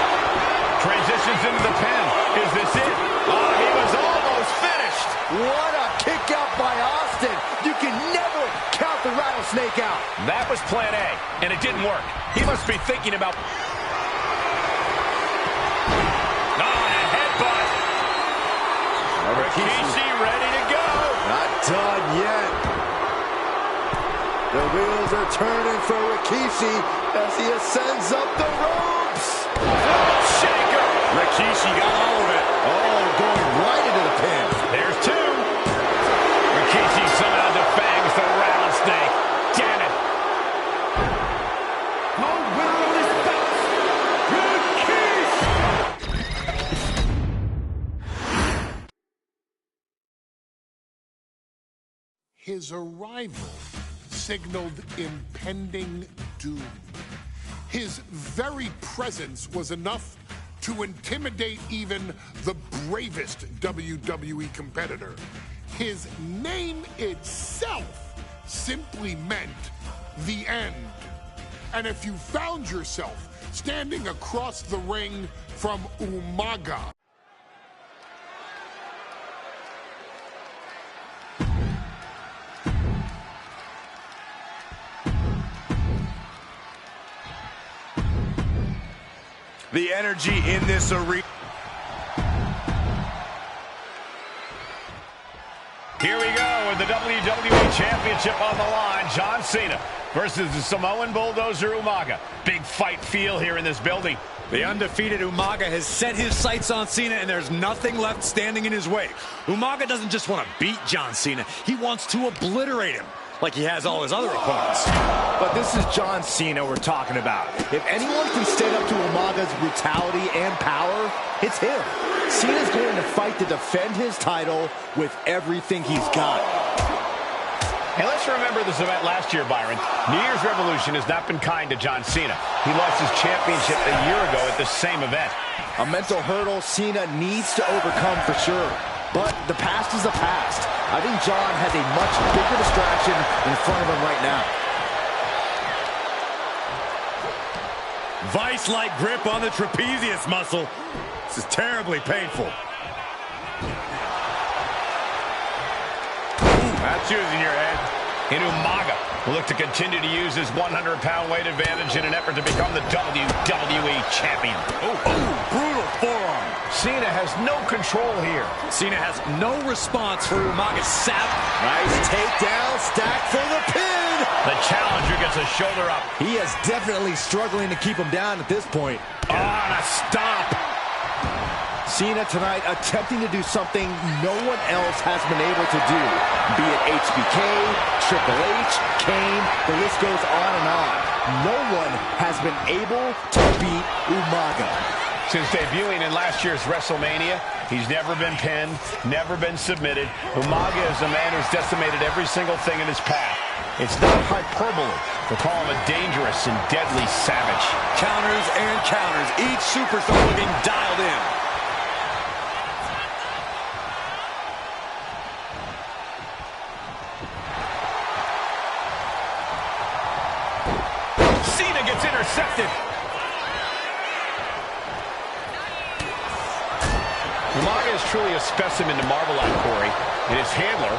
Transitions into the pin. Is this it? Oh, he was almost finished. What a kick out by Austin. You can never count the rattlesnake out. That was plan A, and it didn't work. He must be thinking about... Rikishi ready to go. Not done yet. The wheels are turning for Rikishi as he ascends up the ropes. Shaker. Rikishi got all of it. Oh, going right into the pin. There's two. Rikishi somehow defangs the rattlesnake. Damn it. The winner of this bout, Rikishi! His arrival signaled impending doom. His very presence was enough to intimidate even the bravest WWE competitor. His name itself simply meant the end. And if you found yourself standing across the ring from Umaga, The energy in this arena. Here we go with the WWE Championship on the line. John Cena versus the Samoan Bulldozer Umaga. Big fight feel here in this building. The undefeated Umaga has set his sights on Cena, and there's nothing left standing in his way. Umaga doesn't just want to beat John Cena. He wants to obliterate him, like he has all his other opponents. but this is John Cena we're talking about. If anyone can stand up to Umaga's brutality and power, it's him. Cena's going to fight to defend his title with everything he's got. And let's remember this event last year, Byron. New Year's Revolution has not been kind to John Cena. He lost his championship a year ago at the same event. A mental hurdle Cena needs to overcome for sure. But the past is the past. I think John has a much bigger distraction in front of him right now. Vice-like grip on the trapezius muscle. This is terribly painful. That's using your head. And Umaga will look to continue to use his 100-pound weight advantage in an effort to become the WWE Champion. Brutal forearm. Cena has no control here. Cena has no response for Umaga's savage. Nice takedown, stack for the pin. The challenger gets a shoulder up. He is definitely struggling to keep him down at this point. On a stomp. Cena tonight attempting to do something no one else has been able to do. Be it HBK, Triple H, Kane, the list goes on and on. No one has been able to beat Umaga. Since debuting in last year's WrestleMania, he's never been pinned, never been submitted. Umaga is a man who's decimated every single thing in his path. It's not hyperbole to call him a dangerous and deadly savage. Counters and counters. Each superstar looking dialed in. Cena gets intercepted. Umaga is truly a specimen to marvel at, Corey. And his handler,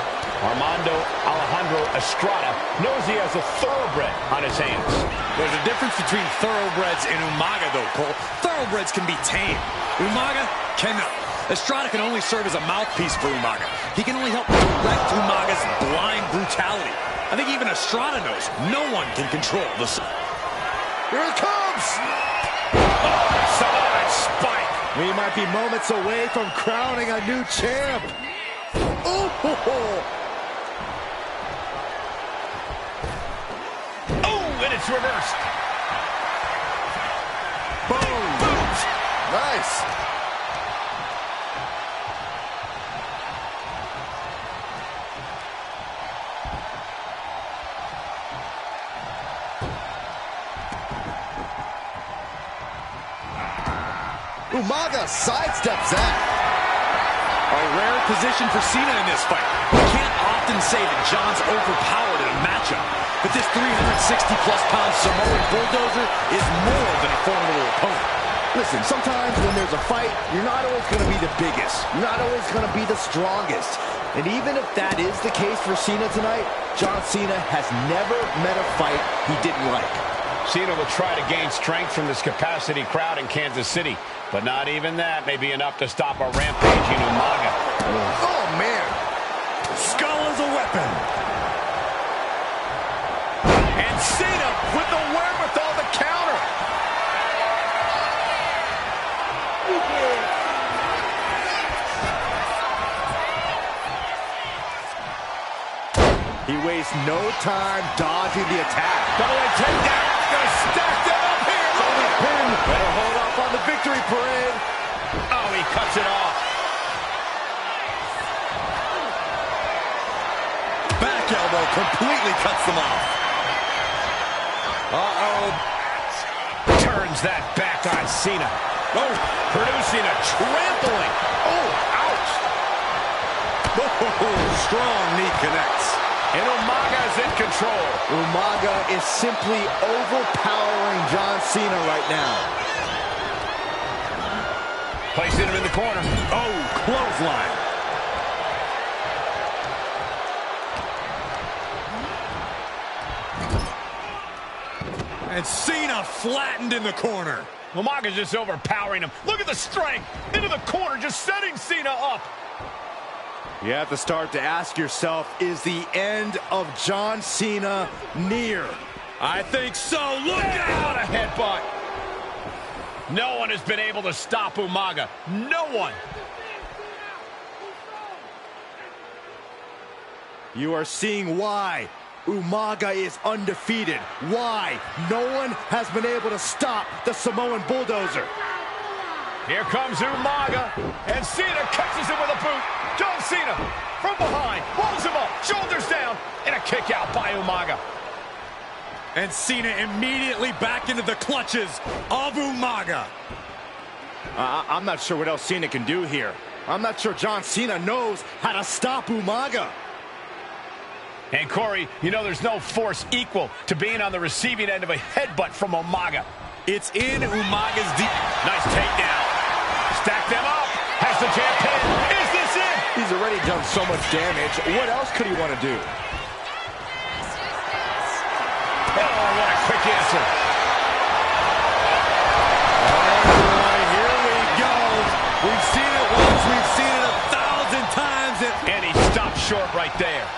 Armando Alejandro Estrada, knows he has a thoroughbred on his hands. There's a difference between thoroughbreds and Umaga, though, Cole. Thoroughbreds can be tamed. Umaga cannot. Estrada can only serve as a mouthpiece for Umaga. He can only help direct Umaga's blind brutality. I think even Estrada knows no one can control the... Here it comes! Oh, Samoan spike. We might be moments away from crowning a new champ. Ooh, ho, ho. Oh, and it's reversed. Boom! Nice! Umaga sidesteps that. A rare position for Cena in this fight. He can't often say that John's overpowered in a matchup, but this 360-plus pound Samoan bulldozer is more than a formidable opponent. Listen, sometimes when there's a fight, you're not always going to be the biggest. You're not always going to be the strongest. And even if that is the case for Cena tonight, John Cena has never met a fight he didn't like. Cena will try to gain strength from this capacity crowd in Kansas City, but not even that may be enough to stop a rampaging Umaga. Oh, man. Skull is a weapon. And Cena with the wherewithal to counter. He wastes no time dodging the attack. Double leg takedown. Gonna stack them up here. Tony Pin better hold off on the victory parade. Oh, he cuts it off. Back elbow completely cuts them off. Uh-oh. Turns that back on Cena. Oh, producing a trampling. Oh, ouch. Oh, strong knee connects. And Umaga's in control. Umaga is simply overpowering John Cena right now. Placing him in the corner. Oh, clothesline. And Cena flattened in the corner. Umaga's just overpowering him. Look at the strength. Into the corner, just setting Cena up. You have to start to ask yourself, is the end of John Cena near? I think so. Look Out out! a headbutt. No one has been able to stop Umaga. No one. You are seeing why Umaga is undefeated. Why no one has been able to stop the Samoan bulldozer. Here comes Umaga, and Cena catches him with a boot. John Cena from behind, rolls him up, shoulders down, and a kick out by Umaga. And Cena immediately back into the clutches of Umaga. I'm not sure what else Cena can do here. I'm not sure John Cena knows how to stop Umaga. And Corey, you know there's no force equal to being on the receiving end of a headbutt from Umaga. It's in Umaga's deep. Nice takedown. Stack them up. Has the jab pin. Is this it? He's already done so much damage. What else could he want to do? Oh, what a quick answer. All right, here we go. We've seen it once. We've seen it 1,000 times. And he stopped short right there.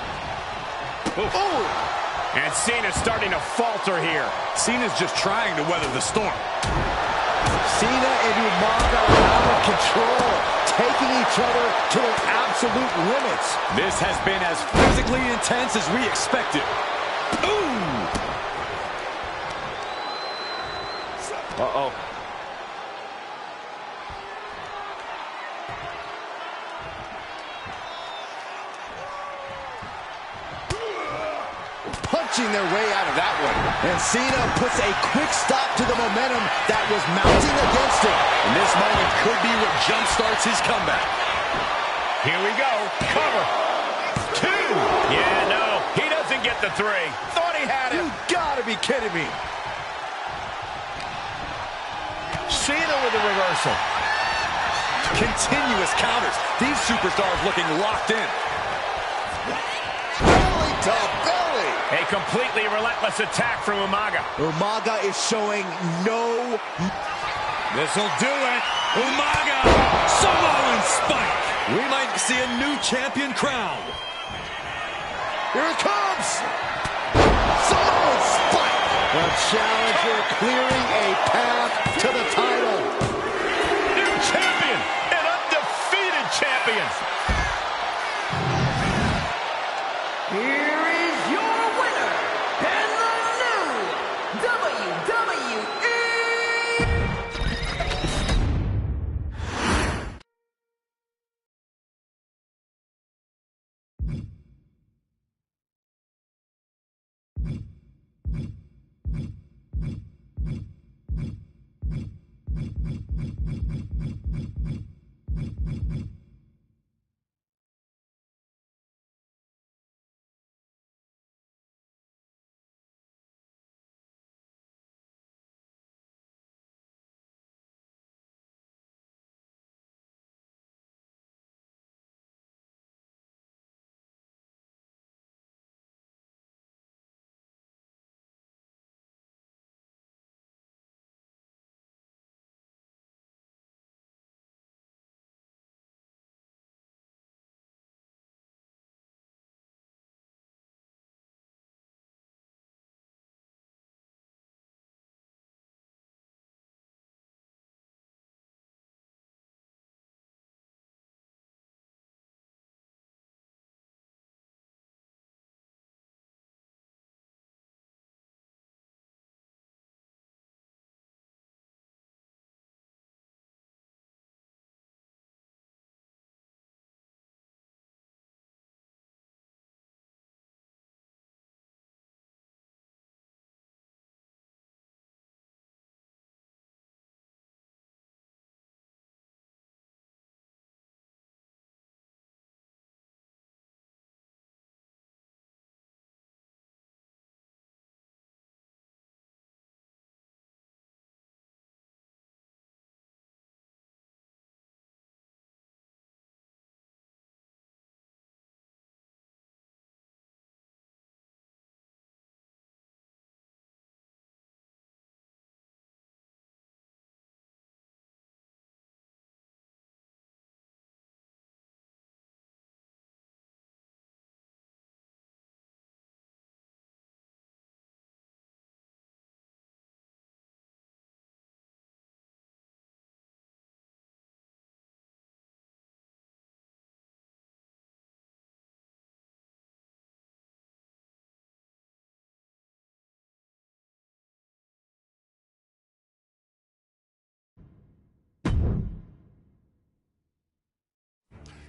Ooh. And Cena's starting to falter here. Cena's just trying to weather the storm. Cena and Umaga are out of control, taking each other to their absolute limits. This has been as physically intense as we expected. Ooh! Uh-oh. Punching their way out of that one. And Cena puts a quick stop to the momentum that was mounting against him. And this moment could be what jumpstarts his comeback. Here we go. Cover. 2. Yeah, no. He doesn't get the 3. Thought he had it. You gotta be kidding me. Cena with the reversal. Continuous counters. These superstars looking locked in. Belly to belly. A completely relentless attack from Umaga. Umaga is showing no... This'll do it. Umaga, Samoan spike. We might see a new champion crowned. Here it comes. Samoan spike. The challenger clearing a path to the title. New champion. An undefeated champion. Here is your winner, and the new WWE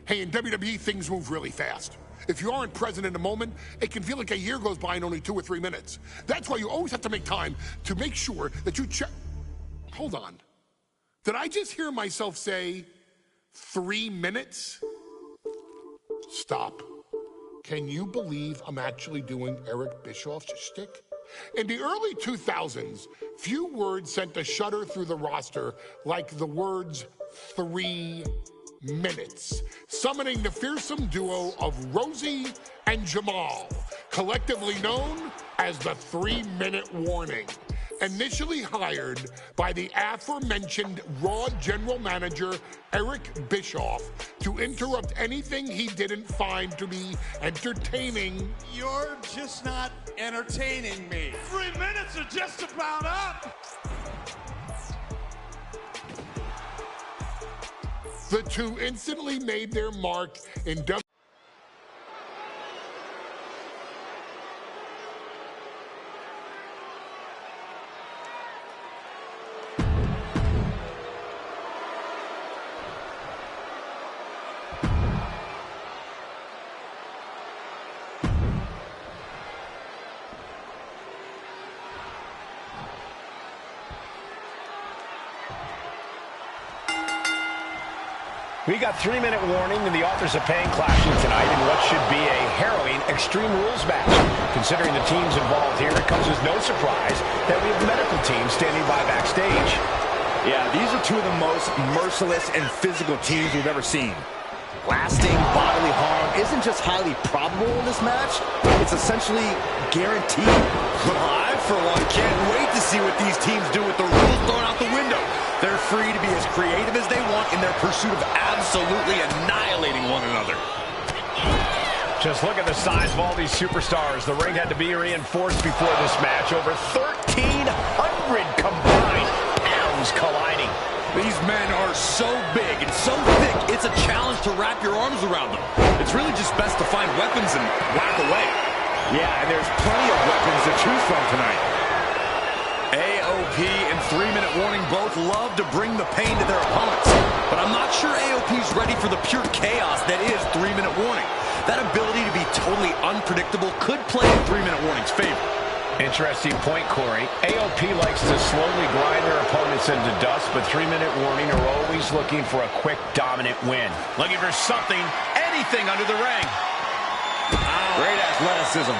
Hey, in WWE, things move really fast. If you aren't present in the moment, it can feel like a year goes by in only 2 or 3 minutes. That's why you always have to make time to make sure that you check. Hold on. Did I just hear myself say 3 minutes? Stop. Can you believe I'm actually doing Eric Bischoff's shtick? In the early 2000s, few words sent a shudder through the roster like the words 3 minutes, summoning the fearsome duo of Rosie and Jamal, collectively known as the 3-minute warning. Initially hired by the aforementioned Raw general manager Eric Bischoff to interrupt anything he didn't find to be entertaining. You're just not entertaining me. 3 minutes are just about up. The two instantly made their mark in WWE. We got 3-minute warning, and the authors of pain clashing tonight in what should be a harrowing Extreme Rules match. Considering the teams involved here, it comes as no surprise that we have medical teams standing by backstage. Yeah, these are two of the most merciless and physical teams we've ever seen. Lasting bodily harm isn't just highly probable in this match, it's essentially guaranteed. I, for one, can't wait to see what these teams do with the rules thrown out the window. They're free to be as creative as they want in their pursuit of absolutely annihilating one another. Just look at the size of all these superstars. The ring had to be reinforced before this match. Over 1,300 combined pounds colliding. These men are so big and so thick, it's a challenge to wrap your arms around them. It's really just best to find weapons and whack away. Yeah, and there's plenty of weapons to choose from tonight. AOP and 3-minute warning both love to bring the pain to their opponents. But I'm not sure AOP's ready for the pure chaos that is 3-minute warning. That ability to be totally unpredictable could play in 3-minute warning's favor. Interesting point, Corey. AOP likes to slowly grind their opponents into dust, but 3-minute warning are always looking for a quick, dominant win. Looking for something, anything under the ring. Great athleticism.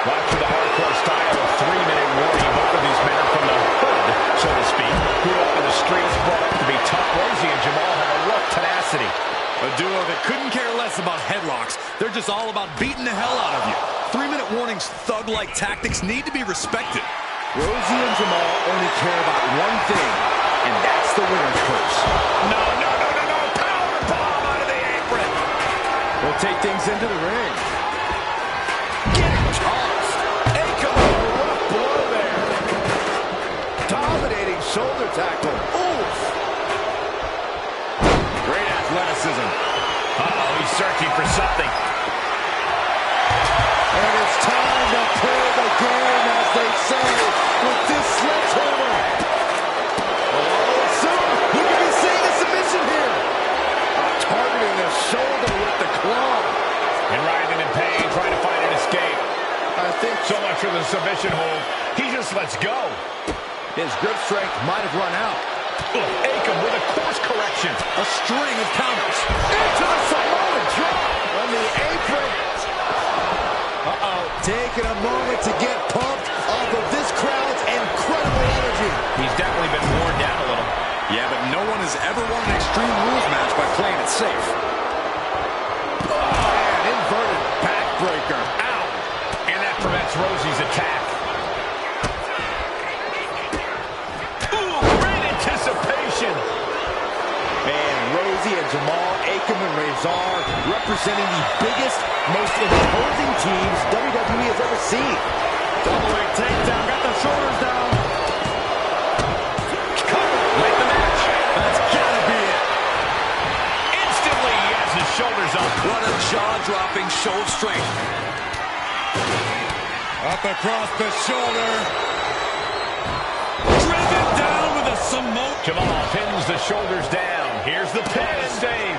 Watch for the hardcore style of 3-minute warning. Both of these men are from the hood, so to speak. Grew up in the streets, brought up to be tough. Rosie and Jamal have a rough tenacity. A duo that couldn't care less about headlocks. They're just all about beating the hell out of you. 3-minute warning's thug-like tactics need to be respected. Rosie and Jamal only care about one thing, and that's the winner's curse. No. Powerbomb out of the apron. We'll take things into the ring. Getting tossed. Akam with a rough blow there. Dominating shoulder tackle. Oof. Great athleticism. Uh-oh, he's searching for something. And it's time to play the game, as they say, with this sledgehammer. Oh, soon we could be seeing a submission here. Targeting the shoulder with the claw. And writhing in pain, trying to find an escape. I think So much for the submission hold. He just lets go. his grip strength might have run out. Akam with a course correction. A string of counters. Into the Samoan drop on the apron. Taking a moment to get pumped off of this crowd's incredible energy. He's definitely been worn down a little. Yeah, but no one has ever won an Extreme Rules match by playing it safe. And inverted backbreaker. Ow! And that prevents Rosie's attack. Ooh, great anticipation. And Rosie and Jamal, Akam and Razor representing the biggest, most imposing teams WWE has ever seen. Double leg takedown, got the shoulders down. Cover, late in the match. That's gotta be it. Instantly, he has his shoulders up. What a jaw-dropping show of strength. Up across the shoulder. Driven down with a Samoan. Jamal pins the shoulders down. Here's the pin. Save.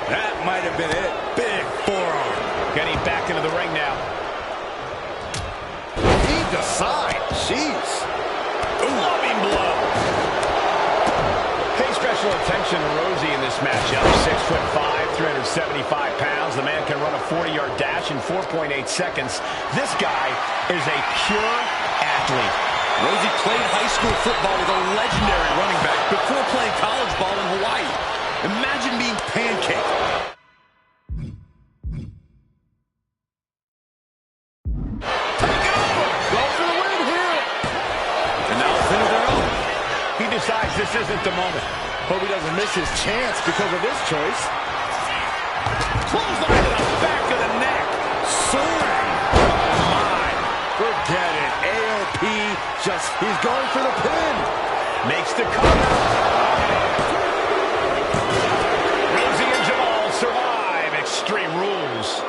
That might have been it. Big forearm. Getting back into the ring now. Deep to side. Jeez. Loving blow. Pay special attention to Rosie in this matchup. 6'5", 375 pounds. The man can run a 40-yard dash in 4.8 seconds. This guy is a pure athlete. Rosie played high school football with a legendary running back before playing college ball in Hawaii. Imagine being pancaked. He decides this isn't the moment. Hope he doesn't miss his chance because of this choice. Clothesline to the back of the neck. Soaring. Oh, my. Forget it. AOP he's going for the pin. Makes the cover. Rosie and Jamal survive Extreme Rules.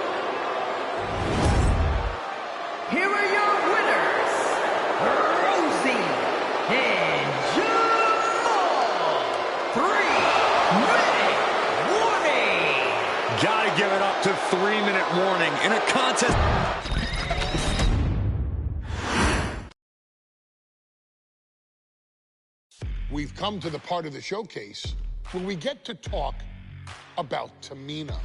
Here are your winners, Rosie and Jamal. 3-minute warning. Gotta give it up to 3-minute warning in a contest. We've come to the part of the showcase where we get to talk about Tamina.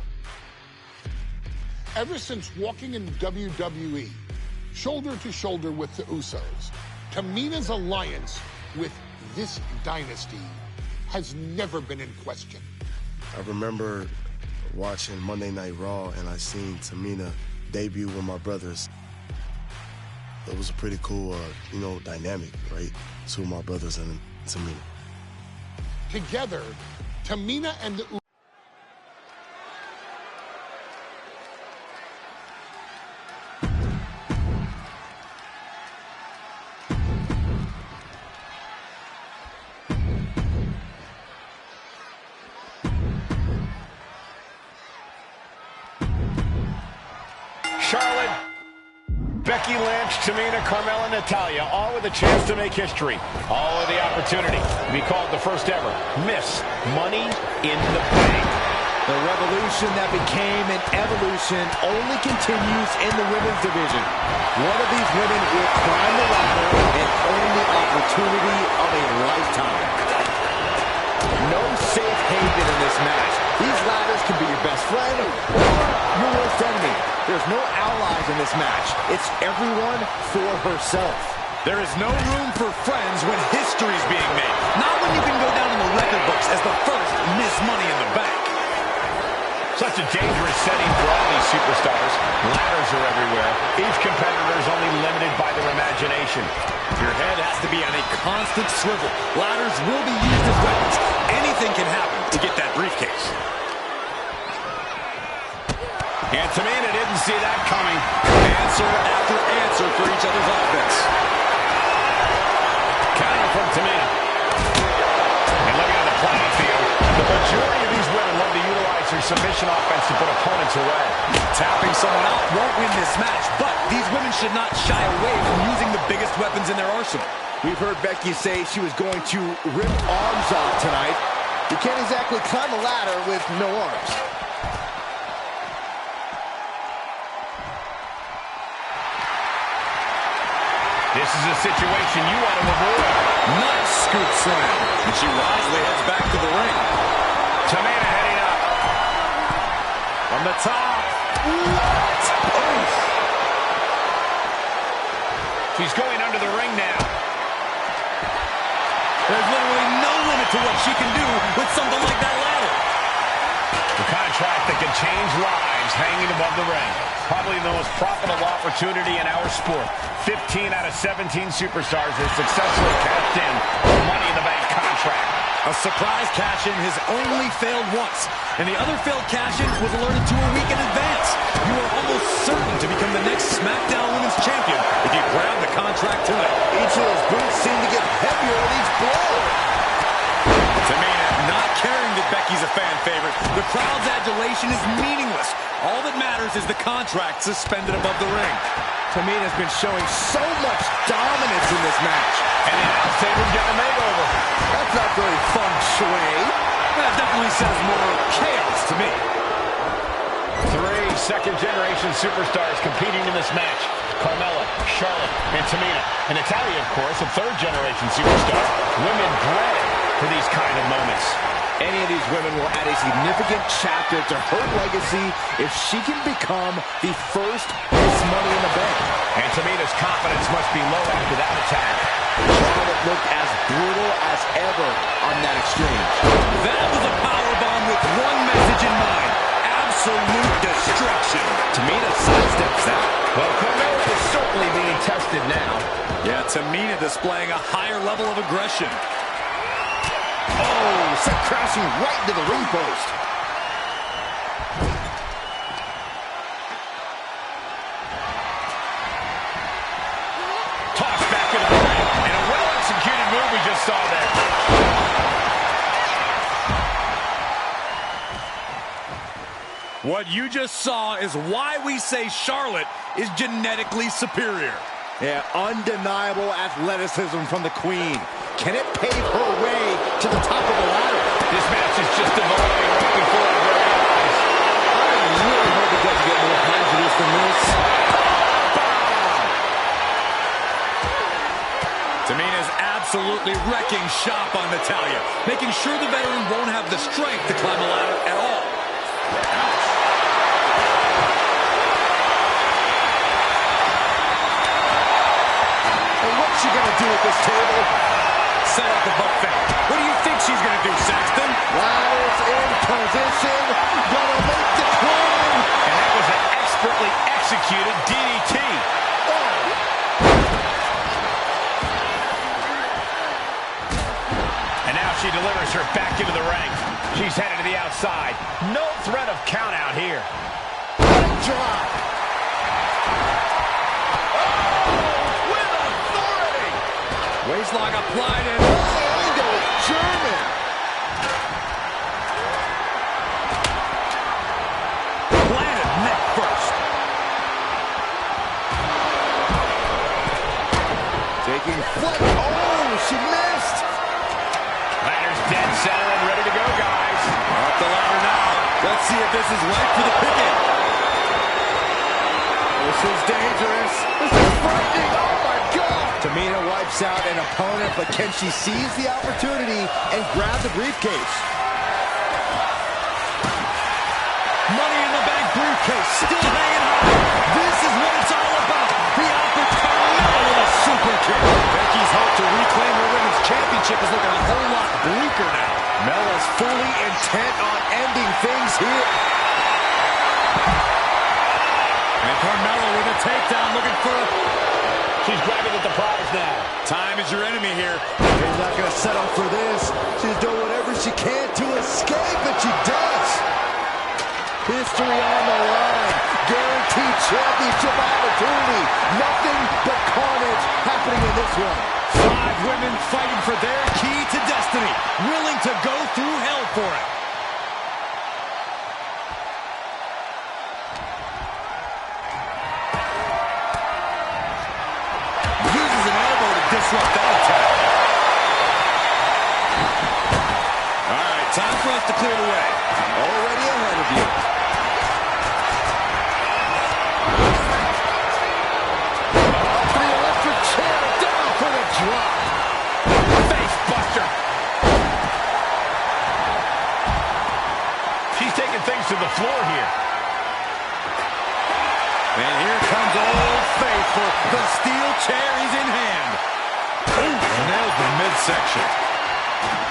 Ever since walking in WWE, shoulder to shoulder with the Usos, Tamina's alliance with this dynasty has never been in question. I remember watching Monday Night Raw and I seen Tamina debut with my brothers. It was a pretty cool, dynamic, right? Two of my brothers and Tamina. Together, Tamina and the Charlotte, Becky Lynch, Tamina, Carmella, Natalya, all with a chance to make history. All with the opportunity to be called the first ever Miss Money in the Bank. The revolution that became an evolution only continues in the women's division. One of these women will climb the ladder and earn the opportunity of a lifetime. No safe haven in this match. These ladders can be your best friend or your worst enemy. There's no allies in this match. It's everyone for herself. There is no room for friends when history's being made. Not when you can go down in the record books as the first Miss Money in the Bank. Such a dangerous setting for all these superstars. Ladders are everywhere. Each competitor is only limited by their imagination. Your head has to be on a constant swivel. Ladders will be used as weapons. Anything can happen to get that briefcase. And Tamina didn't see that coming. Answer after answer for each other's offense. Counter from Tamina. And looking at the playing field, the majority of these women love to utilize their submission offense to put opponents away. Tapping someone out won't win this match, but these women should not shy away from using the biggest weapons in their arsenal. We've heard Becky say she was going to rip arms off tonight. You can't exactly climb a ladder with no arms. This is a situation you want to avoid. Nice scoop slam. And she wisely heads back to the ring. Tamina heading up. From the top. What? Oof. She's going under the ring now. There's literally no limit to what she can do with something like that ladder. The contract that can change lives hanging above the ring. Probably the most profitable opportunity in our sport. 15 out of 17 superstars have successfully cashed in the Money in the Bank contract. A surprise cash-in has only failed once, and the other failed cash-in was alerted to a week in advance. You are almost certain to become the next SmackDown Women's Champion if you grab the contract tonight. Each of those boots seem to get heavier with each blow. Tamina not caring that Becky's a fan favorite. The crowd's adulation is meaningless. All that matters is the contract suspended above the ring. Tamina's been showing so much dominance in this match. And the announce table's getting a makeover. That's not very feng shui. That definitely says more chaos to me. Three second-generation superstars competing in this match. Carmella, Charlotte, and Tamina. And Natalya, of course, a third-generation superstar. Women bred for these kind of moments. Any of these women will add a significant chapter to her legacy if she can become the first Miss Money in the Bank. And Tamina's confidence must be low after that attack. Charlotte looked as brutal as ever on that exchange. That was a powerbomb with one message in mind. Absolute destruction. Tamina sidesteps that. Well, Carmella is certainly being tested now. Yeah, Tamina displaying a higher level of aggression. Oh, sent crashing right into the ring post. Tossed back into the ring. And a well-executed move we just saw there. What you just saw is why we say Charlotte is genetically superior. Yeah, undeniable athleticism from the Queen. Can it pave her way to the top of the ladder? This match is just evolving right before our very eyes. I really hope it doesn't get more hazardous than this. Tamina's absolutely wrecking shop on Natalya, making sure the veteran won't have the strength to climb a ladder at all. What's she gonna do at this table? Set up the buffet. What do you think she's gonna do, Saxton? Ladders in position. Gonna make the climb. And that was an expertly executed DDT. Oh. And now she delivers her back into the ring. She's headed to the outside. No threat of count out here. Drop. Waistlock applied and Angle German. planted neck first. Taking flight. Oh, she missed. Ladder's dead center and ready to go, guys. Up the ladder now. Let's see if this is right for the picking. This is dangerous. This is frightening. Oh, my God. Tamina wipes out an opponent, but can she seize the opportunity and grab the briefcase? Money in the Bank briefcase still hanging high. This is what it's all about. The opportunity with a super kick. Becky's hope to reclaim her women's championship is looking a whole lot bleaker now. Mella's fully intent on ending things here. And Carmella with a takedown looking for a... She's grabbing at the prize now. Time is your enemy here. She's not going to settle for this. She's doing whatever she can to escape, and she does. History on the line. Guaranteed championship opportunity. Nothing but carnage happening in this one. 5 women fighting for their key to destiny. Willing to go through hell for it. Uses an elbow to disrupt that attack. All right, time for us to clear the way. Already ahead of you. Up for the electric chair. Down for the drop. Face buster. She's taking things to the floor here. And here comes Old Faithful. The steel chair is in hand. Ooh, nails the midsection.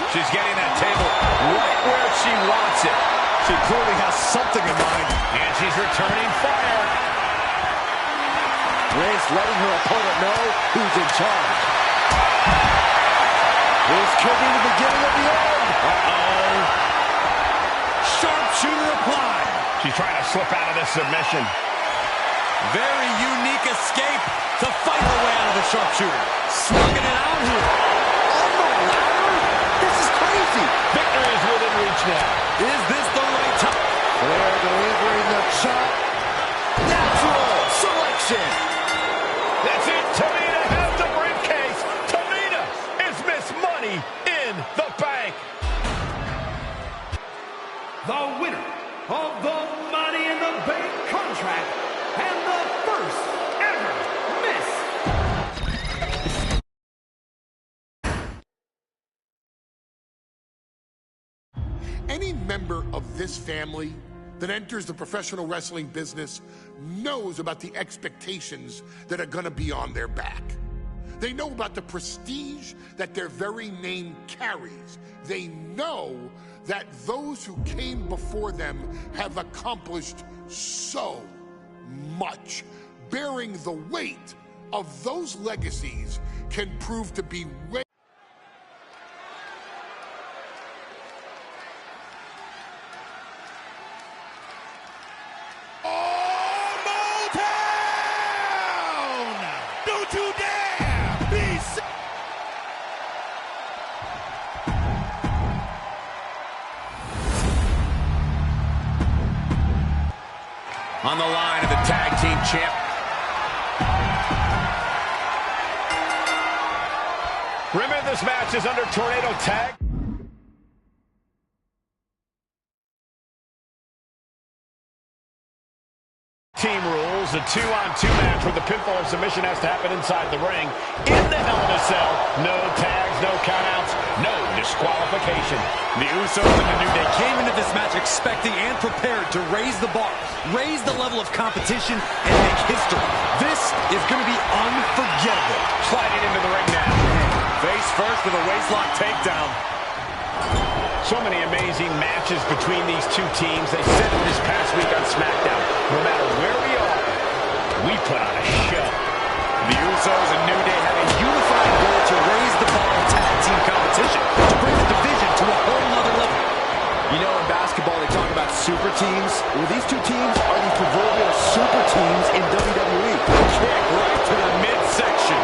She's getting that table right where she wants it. She clearly has something in mind. And she's returning fire. Grace letting her opponent know who's in charge. This could be the beginning of the end. Uh-oh. Sharpshooter applied. She's trying to slip out of this submission. Very unique escape to fight her way out of the sharpshooter. Slugging it out here. On the ladder? This is crazy. Victory is within reach now. Is this the right time? Flair delivering the chop. Natural selection. That's it. Tamina has the briefcase. Tamina is Miss Money in the Bank. The winner of the Money in the Bank Any member of this family that enters the professional wrestling business knows about the expectations that are going to be on their back. They know about the prestige that their very name carries. They know that those who came before them have accomplished so much. Bearing the weight of those legacies can prove to be way. Don't you dare be on the line of the tag team champ. Remember, this match is under Tornado Tag Team rules. A 2-on-2 match where the pinfall or submission has to happen inside the ring. In the Hell in a Cell. No tags, no countouts, no disqualification. The Usos and the New Day came into this match expecting and prepared to raise the bar, raise the level of competition, and make history. This is going to be unforgettable. Sliding into the ring now. Face first with a waistlock takedown. So many amazing matches between these two teams. They said it this past week on SmackDown. No matter where we are, we put on a show. The Usos and New Day have a unified goal to raise the bar of tag team competition, to bring the division to a whole nother level. You know, in basketball, they talk about super teams. Well, these two teams are the proverbial super teams in WWE. Kick right to the midsection.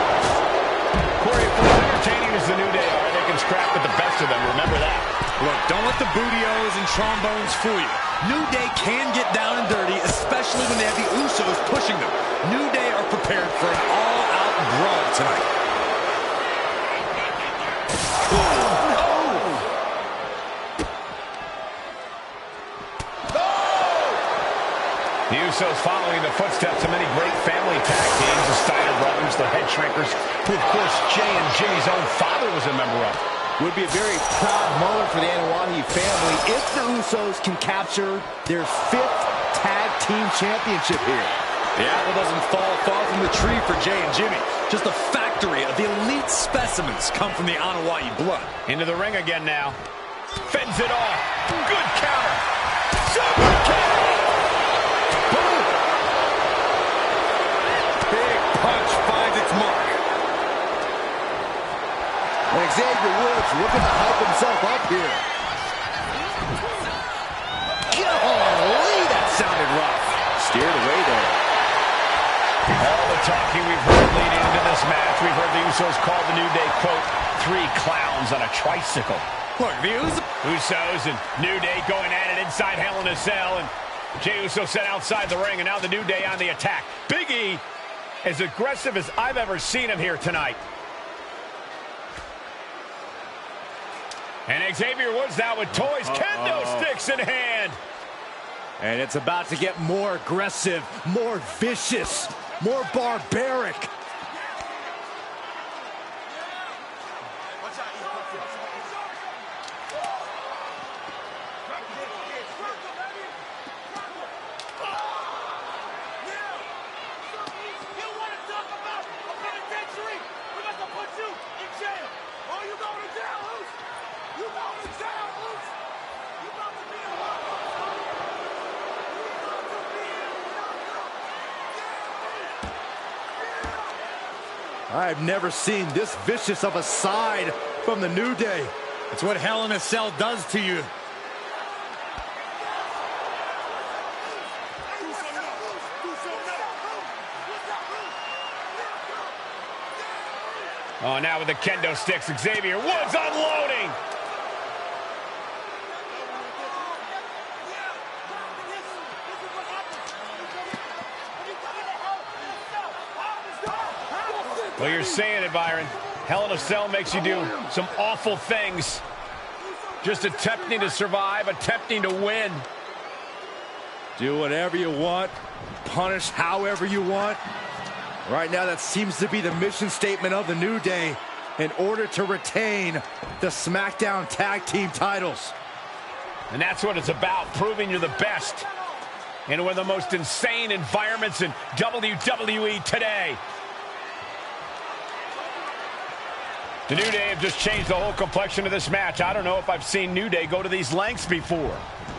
Corey, for as entertaining as the New Day are, they can scrap with the best of them. Remember that. Look, don't let the booty-os and trombones fool you. New Day can get down and dirty, especially when they have the Usos pushing them. New Day are prepared for an all-out brawl tonight. The Usos following the footsteps of many great family tag teams, the Steiner brothers, the Head Shrinkers, who, of course, Jay and Jimmy's own father was a member of. Would be a very proud moment for the Anoa'i family if the Usos can capture their 5th tag team championship here. The apple doesn't fall far from the tree for Jay and Jimmy. Just a factory of elite specimens come from the Anoa'i blood. Into the ring again now. Fends it off. Good counter. Super kick. Boom. Big punch finds its mark. And Xavier Woods looking to hype himself up here. Golly, that sounded rough. Steered away there. All the talking we've heard leading into this match, we've heard the Usos call the New Day, quote, 3 clowns on a tricycle. Look, the Usos and New Day going at it inside Hell in a Cell, and Jey Uso set outside the ring, and now the New Day on the attack. Big E, as aggressive as I've ever seen him here tonight. And Xavier Woods now with toys, kendo sticks in hand. And it's about to get more aggressive, more vicious, more barbaric. I've never seen this vicious of a side from the New Day. It's what Hell in a Cell does to you. Oh, now with the kendo sticks, Xavier Woods unloading. Well, you're saying it, Byron. Hell in a Cell makes you do some awful things. Just attempting to survive, attempting to win. Do whatever you want, punish however you want. Right now, that seems to be the mission statement of the New Day in order to retain the SmackDown Tag Team titles. And that's what it's about, proving you're the best in one of the most insane environments in WWE today. The New Day have just changed the whole complexion of this match. I don't know if I've seen New Day go to these lengths before.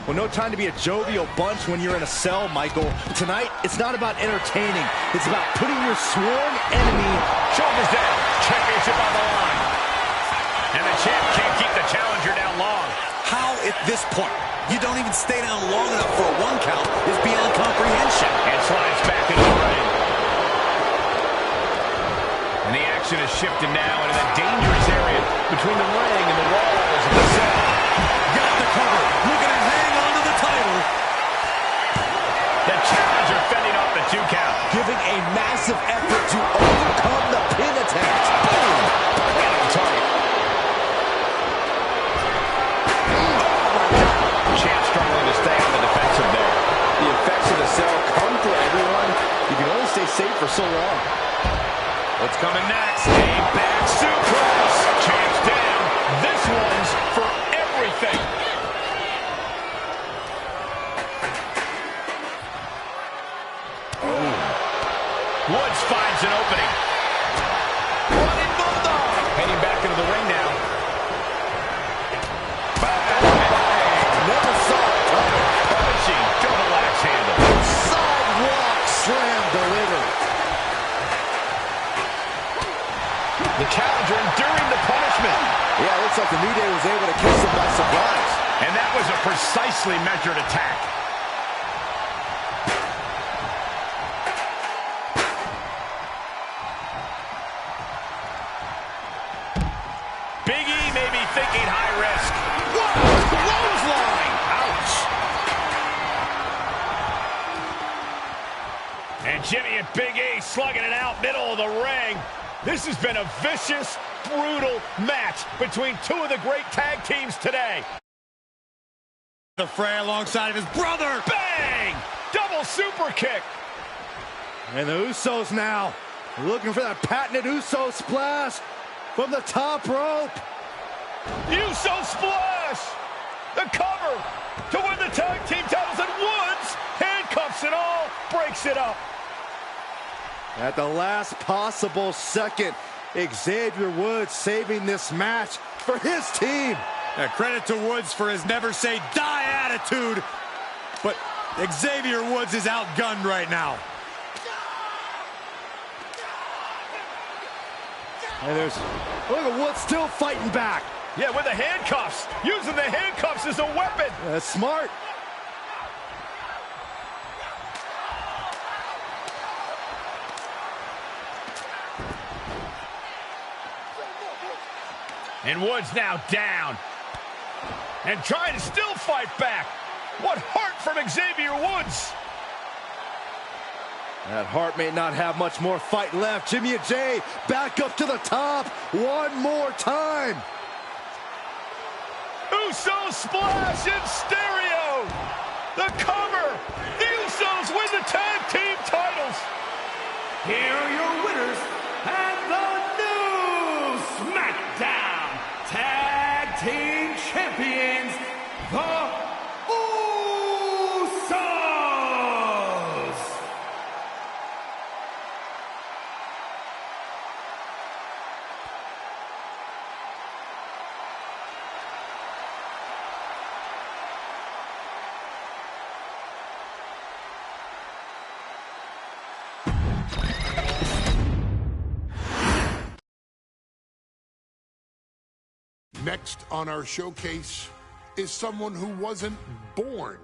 Well, no time to be a jovial bunch when you're in a cell, Michael. Tonight, it's not about entertaining. It's about putting your sworn enemy... Shoulders down. Championship on the line. And the champ can't keep the challenger down long. How at this point you don't even stay down long enough for a 1 count is beyond comprehension. And slides back into the ring. And the action is shifted now into that dangerous area between the ring and the walls of the cell. Got the cover. Looking to hang on to the title. The challenger fending off the 2 count. Giving a massive effort to overcome the pin attempt. Boom! Right on target. Champ struggling to stay on the defensive there. The effects of the cell come for everyone. You can only stay safe for so long. What's coming next? A back suplex. Champ's down. This one's for everything. Oh. Woods finds an opening. Running bulldog. Heading back into the ring now. Never saw it coming. Punching. Double axe handle. Sidewalk slam delivered. The challenger enduring the punishment. Yeah, it looks like the New Day was able to catch them by surprise. And that was a precisely measured attack. Big E may be thinking high risk. Whoa! Clothesline! Ouch! And Jimmy and Big E slugging it out middle of the ring. This has been a vicious, brutal match between 2 of the great tag teams today. The fray alongside of his brother. Bang! Double super kick. And the Usos now looking for that patented Uso splash from the top rope. Uso splash! The cover to win the tag team titles, and Woods handcuffs it all, breaks it up. At the last possible second, Xavier Woods saving this match for his team. Credit to Woods for his never say die attitude, but Xavier Woods is outgunned right now. And look at Woods still fighting back. Yeah, with the handcuffs. Using the handcuffs as a weapon. That's smart. And Woods now down. And trying to still fight back. What heart from Xavier Woods. That heart may not have much more fight left. Jimmy and Jay back up to the top one more time. Uso splash in stereo. The cover. The Usos win the tag team titles. Here are your winners and the new SmackDown Tag Team Champions, the Usos! Next on our showcase is someone who wasn't born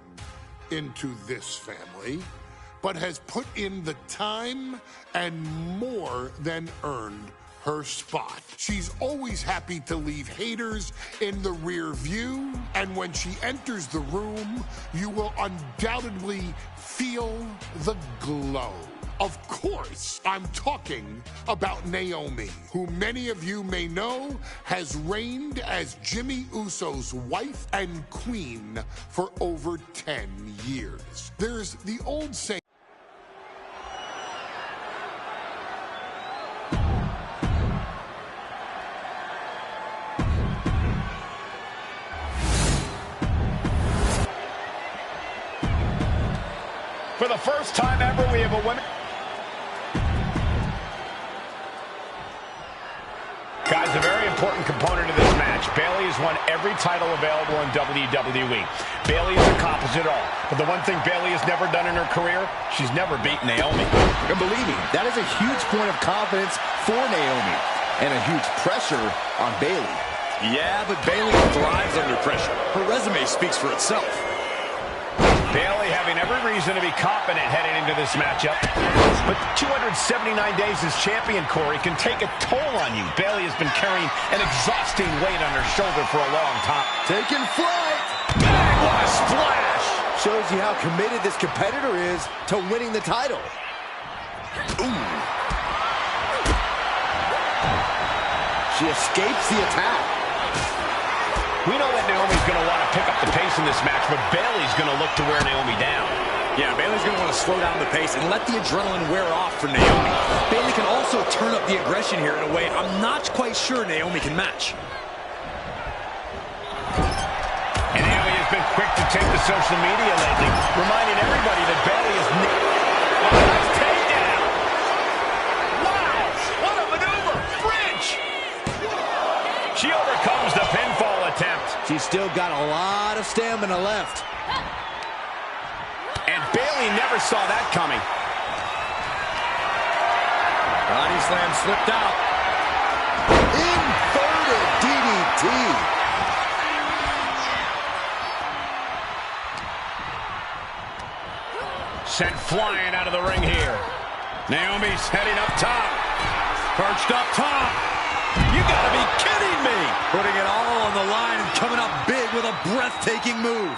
into this family, but has put in the time and more than earned her spot. She's always happy to leave haters in the rear view, and when she enters the room, you will undoubtedly feel the glow. Of course, I'm talking about Naomi, who many of you may know has reigned as Jimmy Uso's wife and queen for over 10 years. There's the old saying, For the first time ever, we have a women... Guys, a very important component of this match. Bayley has won every title available in WWE. Bayley has accomplished it all. But the one thing Bayley has never done in her career, she's never beaten Naomi. And believe me, that is a huge point of confidence for Naomi. And a huge pressure on Bayley. Yeah, but Bayley thrives under pressure. Her resume speaks for itself. Bayley having every reason to be confident heading into this matchup. But 279 days as champion, Corey, can take a toll on you. Bayley has been carrying an exhausting weight on her shoulder for a long time. Taking flight. Bang, what a splash! Shows you how committed this competitor is to winning the title. Ooh. She escapes the attack. We know that Naomi's going to want to pick up the pace in this match, but Bayley's going to look to wear Naomi down. Yeah, Bayley's going to want to slow down the pace and let the adrenaline wear off for Naomi. Bayley can also turn up the aggression here in a way I'm not quite sure Naomi can match. And Naomi has been quick to take to social media lately, reminding everybody that Bayley is... Oh, nice takedown! Wow, what a maneuver! Bridge! She overcomes the pinfall attempt. She's still got a lot of stamina left. And Bayley never saw that coming. Body slam slipped out. Inverted DDT. Sent flying out of the ring here. Naomi's heading up top. Perched up top. You gotta be kidding me! Putting it all on the line and coming up big with a breathtaking move.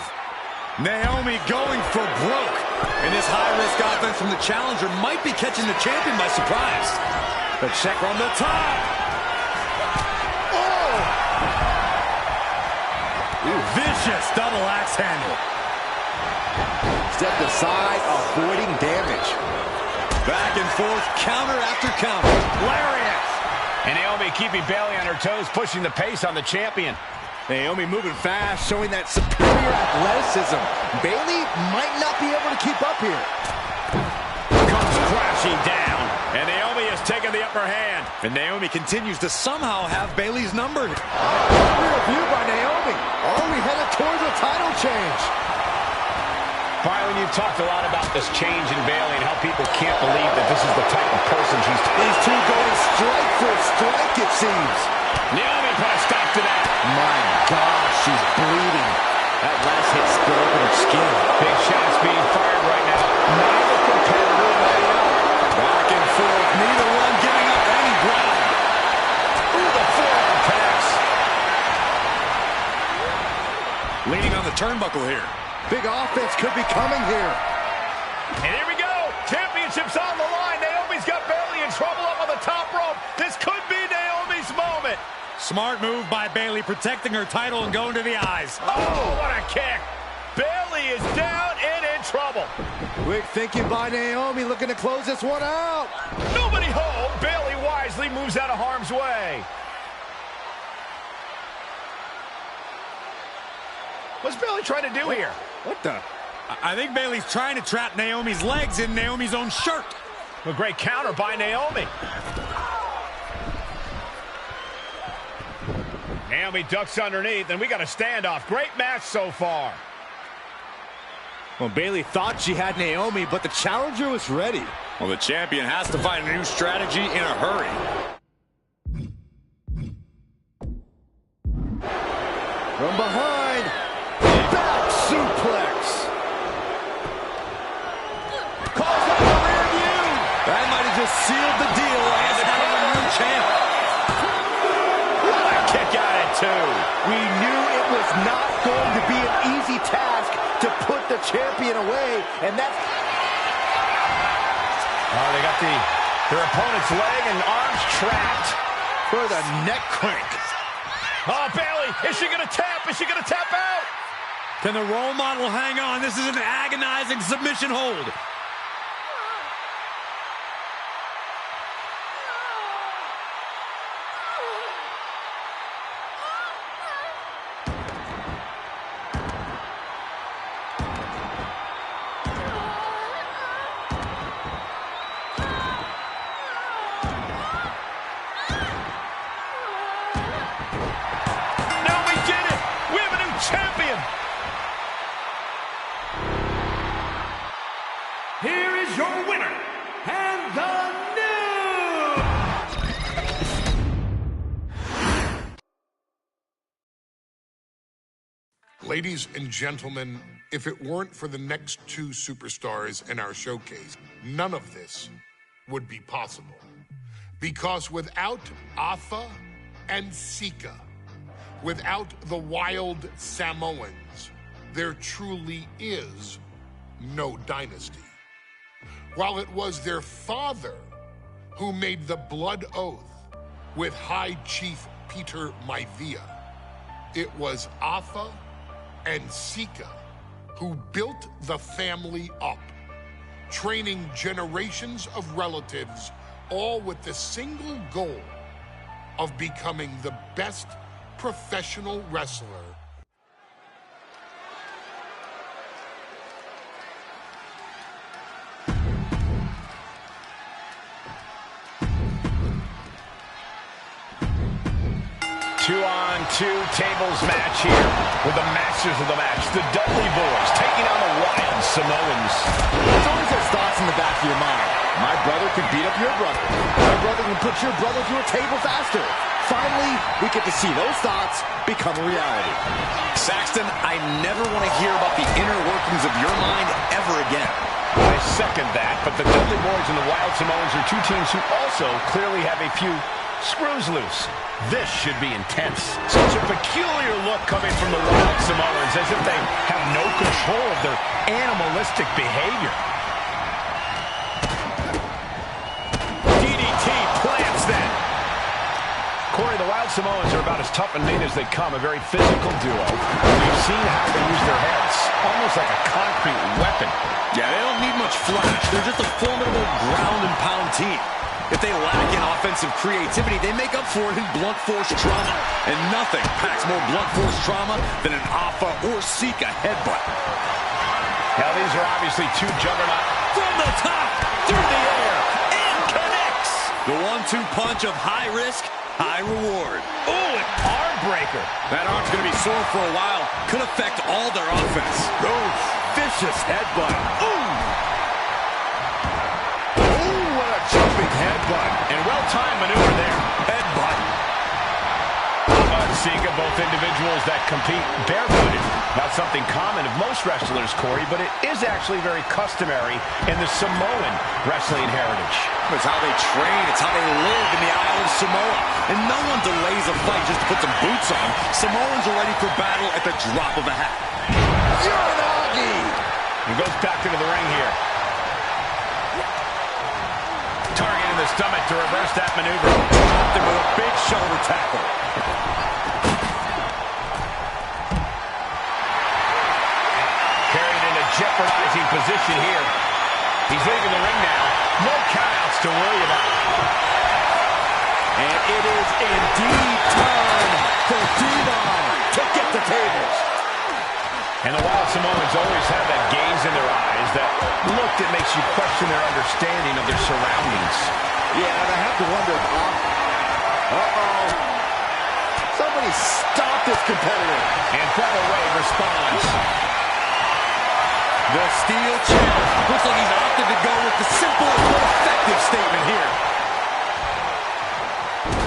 Naomi going for broke. And this high-risk offense from the challenger might be catching the champion by surprise. The check on the top. Oh! Ooh, vicious double axe handle. Stepped aside, avoiding damage. Back and forth, counter after counter. Lariat! And Naomi keeping Bayley on her toes, pushing the pace on the champion. Naomi moving fast, showing that superior athleticism. Bayley might not be able to keep up here. Comes crashing down. And Naomi has taken the upper hand. And Naomi continues to somehow have Bayley's number. Review by Naomi. Are we headed towards a title change? Byron, you've talked a lot about this change in Bayley and how people can't believe that this is the type of person she's... These two going strike for strike, it seems. Naomi put a stop to that. My God, she's bleeding. That last hit spilled open her skin. Big shots being fired right now. Neither competitor letting up. Back and forth, neither one giving up any ground. Ooh, the forearm connects. Leaning on the turnbuckle here. Big offense could be coming here. And here we go. Championship's on the line. Naomi's got Bayley in trouble up on the top rope. This could be Naomi's moment. Smart move by Bayley, protecting her title and going to the eyes. Oh, what a kick. Bayley is down and in trouble. Quick thinking by Naomi, looking to close this one out. Nobody home. Bayley wisely moves out of harm's way. What's Bayley trying to do here? What the? I think Bayley's trying to trap Naomi's legs in Naomi's own shirt. A great counter by Naomi. Naomi ducks underneath, and we got a standoff. Great match so far. Well, Bayley thought she had Naomi, but the challenger was ready. Well, the champion has to find a new strategy in a hurry. From behind, back suplex. Calls out the rear view. That might have just sealed the deal as having a new champ. What a kick out at two. We knew it was not going to be an easy task to put the champion away, and that's... Oh, they got their opponent's leg and arms trapped. For the neck crank. Oh, Bayley, is she going to tap? Is she going to tap out? Can the role model hang on? This is an agonizing submission hold. here is your winner, and the new... Ladies and gentlemen, if it weren't for the next two superstars in our showcase, none of this would be possible. Because without Alpha and Sika, without the Wild Samoans, there truly is no dynasty. While it was their father who made the blood oath with High Chief Peter Maivia, it was Alpha and Sika who built the family up, training generations of relatives, all with the single goal of becoming the best professional wrestler. Two-on-two tables match here with the masters of the match, the Dudley Boys, taking on the Wild Samoans. There's always those thoughts in the back of your mind. My brother could beat up your brother. My brother can put your brother through a table faster. Finally, we get to see those thoughts become a reality. Saxton, I never want to hear about the inner workings of your mind ever again. I second that, but the Dudley Boys and the Wild Samoans are two teams who also clearly have a few screws loose. This should be intense. Such a peculiar look coming from the Wild Samoans, as if they have no control of their animalistic behavior. DDT plants that. Corey, the Wild Samoans are about as tough and mean as they come, a very physical duo. We've seen how they use their heads, almost like a concrete weapon. Yeah, they don't need much flash. They're just a formidable ground and pound team. If they lack in offensive creativity, they make up for it in blunt force trauma. And nothing packs more blunt force trauma than an Alpha or Sika headbutt. Now these are obviously two juggernauts. From the top, through the air, and connects. The 1-2 punch of high risk, high reward. Ooh, an arm breaker. That arm's going to be sore for a while. Could affect all their offense. Oh, vicious headbutt. Ooh! Jumping headbutt, and well-timed maneuver there. Headbutt. Sika, both individuals that compete barefooted. Not something common of most wrestlers, Corey, but it is actually very customary in the Samoan wrestling heritage. It's how they train. It's how they live in the Isle of Samoa. And no one delays a fight just to put some boots on. Samoans are ready for battle at the drop of a hat. Uranagi! He goes back into the ring here. Targeting the stomach to reverse that maneuver. Dropped him with a big shoulder tackle. Carried in a jeopardizing position here. He's leaving the ring now. No countouts to worry about. And it is indeed time for Devon to get the tables. And the Wild Samoans always have that gaze in their eyes, that look that makes you question their understanding of their surroundings. Yeah, and I have to wonder if... Uh-oh. Somebody stop this competitor. And Feather Wade responds. The steel chair. Looks like he's opted to go with the simple but effective statement here.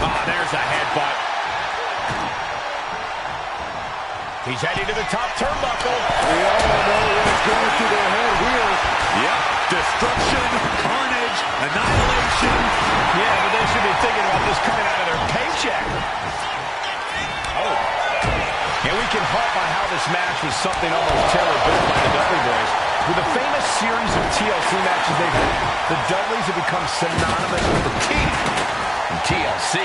Ah, there's a headbutt. He's heading to the top turnbuckle. We all know what's going through their head here. Yep. Destruction, carnage, annihilation. Yeah, but they should be thinking about this coming out of their paycheck. Oh. And we can harp on how this match was something almost tailor-built by the Dudley Boys. With a famous series of TLC matches they've had, the Dudleys have become synonymous with the team in TLC.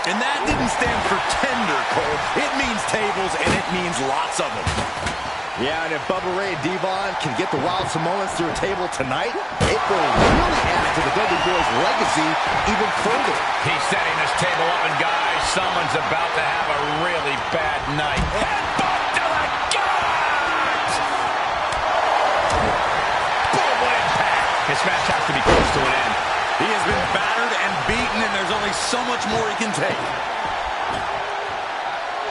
And that didn't stand for tender, Cole. It means tables, and it means lots of them. Yeah, and if Bubba Ray and Devon can get the Wild Samoans through a table tonight, it will really add to the Dudley Boys' legacy even further. He's setting this table up, and guys, someone's about to have a really bad night. Headbutt to the gut! Boom, what impact! This match has to be close to an end. He has been battered and beaten, and there's only so much more he can take.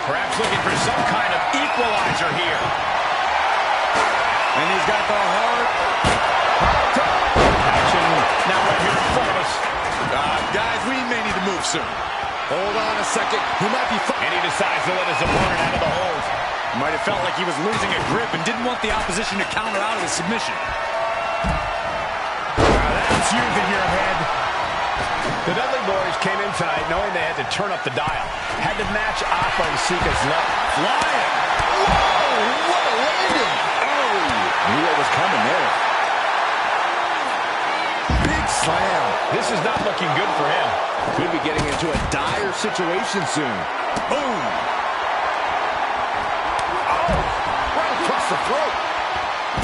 Perhaps looking for some kind of equalizer here. And he's got the heart. soon. Hold on a second. He might be... And he decides to let his opponent out of the hold. Might have felt like he was losing a grip and didn't want the opposition to counter out of the submission. That's using your head. The Dudley Boys came in tonight knowing they had to turn up the dial. Had to match off on Sika's left. Flying. Whoa, what a landing. Oh, knew what was coming there. Big slam. This is not looking good for him. Could be getting into a dire situation soon. Boom. Oh, right across the throat.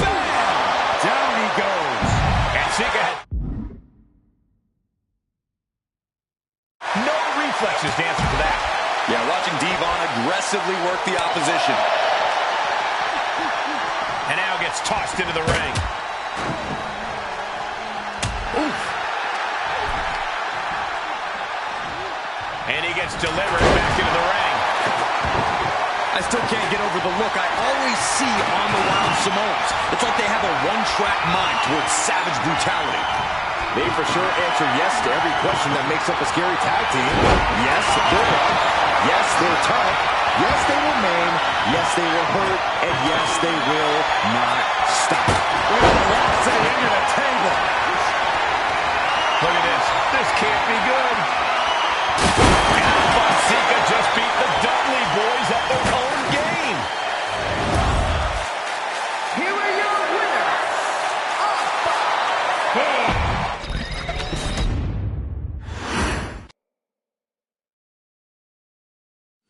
Bam! Down he goes. And Sika had no reflexes to answer to that. Yeah, watching Devon aggressively work the opposition. And now gets tossed into the ring. Oof. And he gets delivered back into the ring. I still can't get over the look I always see on the Wild Samoans. It's like they have a one-track mind towards savage brutality. They for sure answer yes to every question that makes up a scary tag team. Yes, they're up. Yes, they're tough. Yes, they will maim. Yes, they will hurt. And yes, they will not stop. Look at the left to the end of the table. Look at this. This can't be good. And Fonseca just beat the Dudley Boys at their own game. Here are your winners.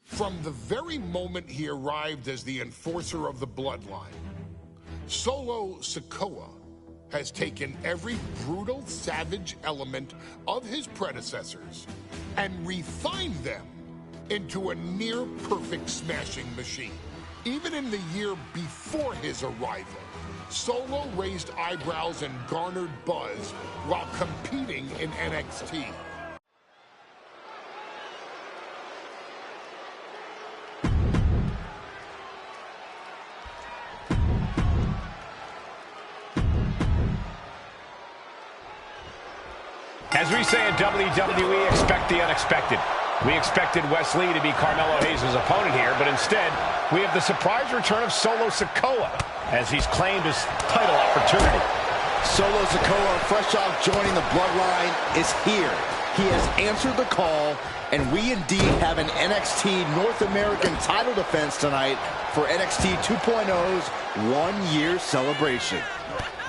From the very moment he arrived as the enforcer of the bloodline, Solo Sikoa has taken every brutal, savage element of his predecessors and refined them into a near-perfect smashing machine. Even in the year before his arrival, Solo raised eyebrows and garnered buzz while competing in NXT. As we say in WWE, expect the unexpected. We expected Wes Lee to be Carmelo Hayes' opponent here, but instead, we have the surprise return of Solo Sikoa as he's claimed his title opportunity. Solo Sikoa, fresh off joining the bloodline, is here. He has answered the call, and we indeed have an NXT North American title defense tonight for NXT 2.0's one-year celebration.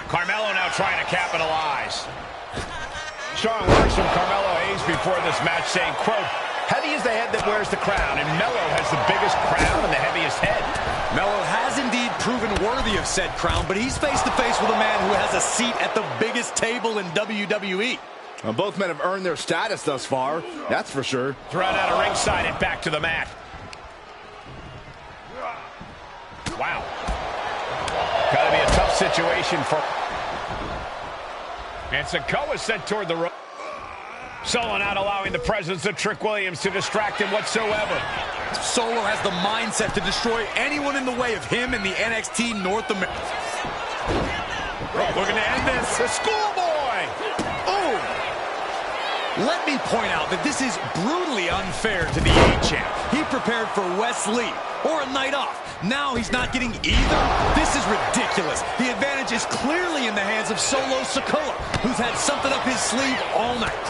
Carmelo now trying to capitalize. Strong words from Carmelo Hayes before this match saying, quote, heavy is the head that wears the crown, and Melo has the biggest crown and the heaviest head. Melo has indeed proven worthy of said crown, but he's face-to-face with a man who has a seat at the biggest table in WWE. Well, both men have earned their status thus far, that's for sure. Thrown out of ringside and back to the mat. Wow. Gotta be a tough situation for... And Sikoa sent toward the rope. Solo not allowing the presence of Trick Williams to distract him whatsoever. Solo has the mindset to destroy anyone in the way of him in the NXT North America. Looking to end this. The schoolboy. Oh! Let me point out that this is brutally unfair to the A-Champ. He prepared for Wes Lee or a night off. Now he's not getting either. This is ridiculous. The advantage is clearly in the hands of Solo Sikoa, who's had something up his sleeve all night.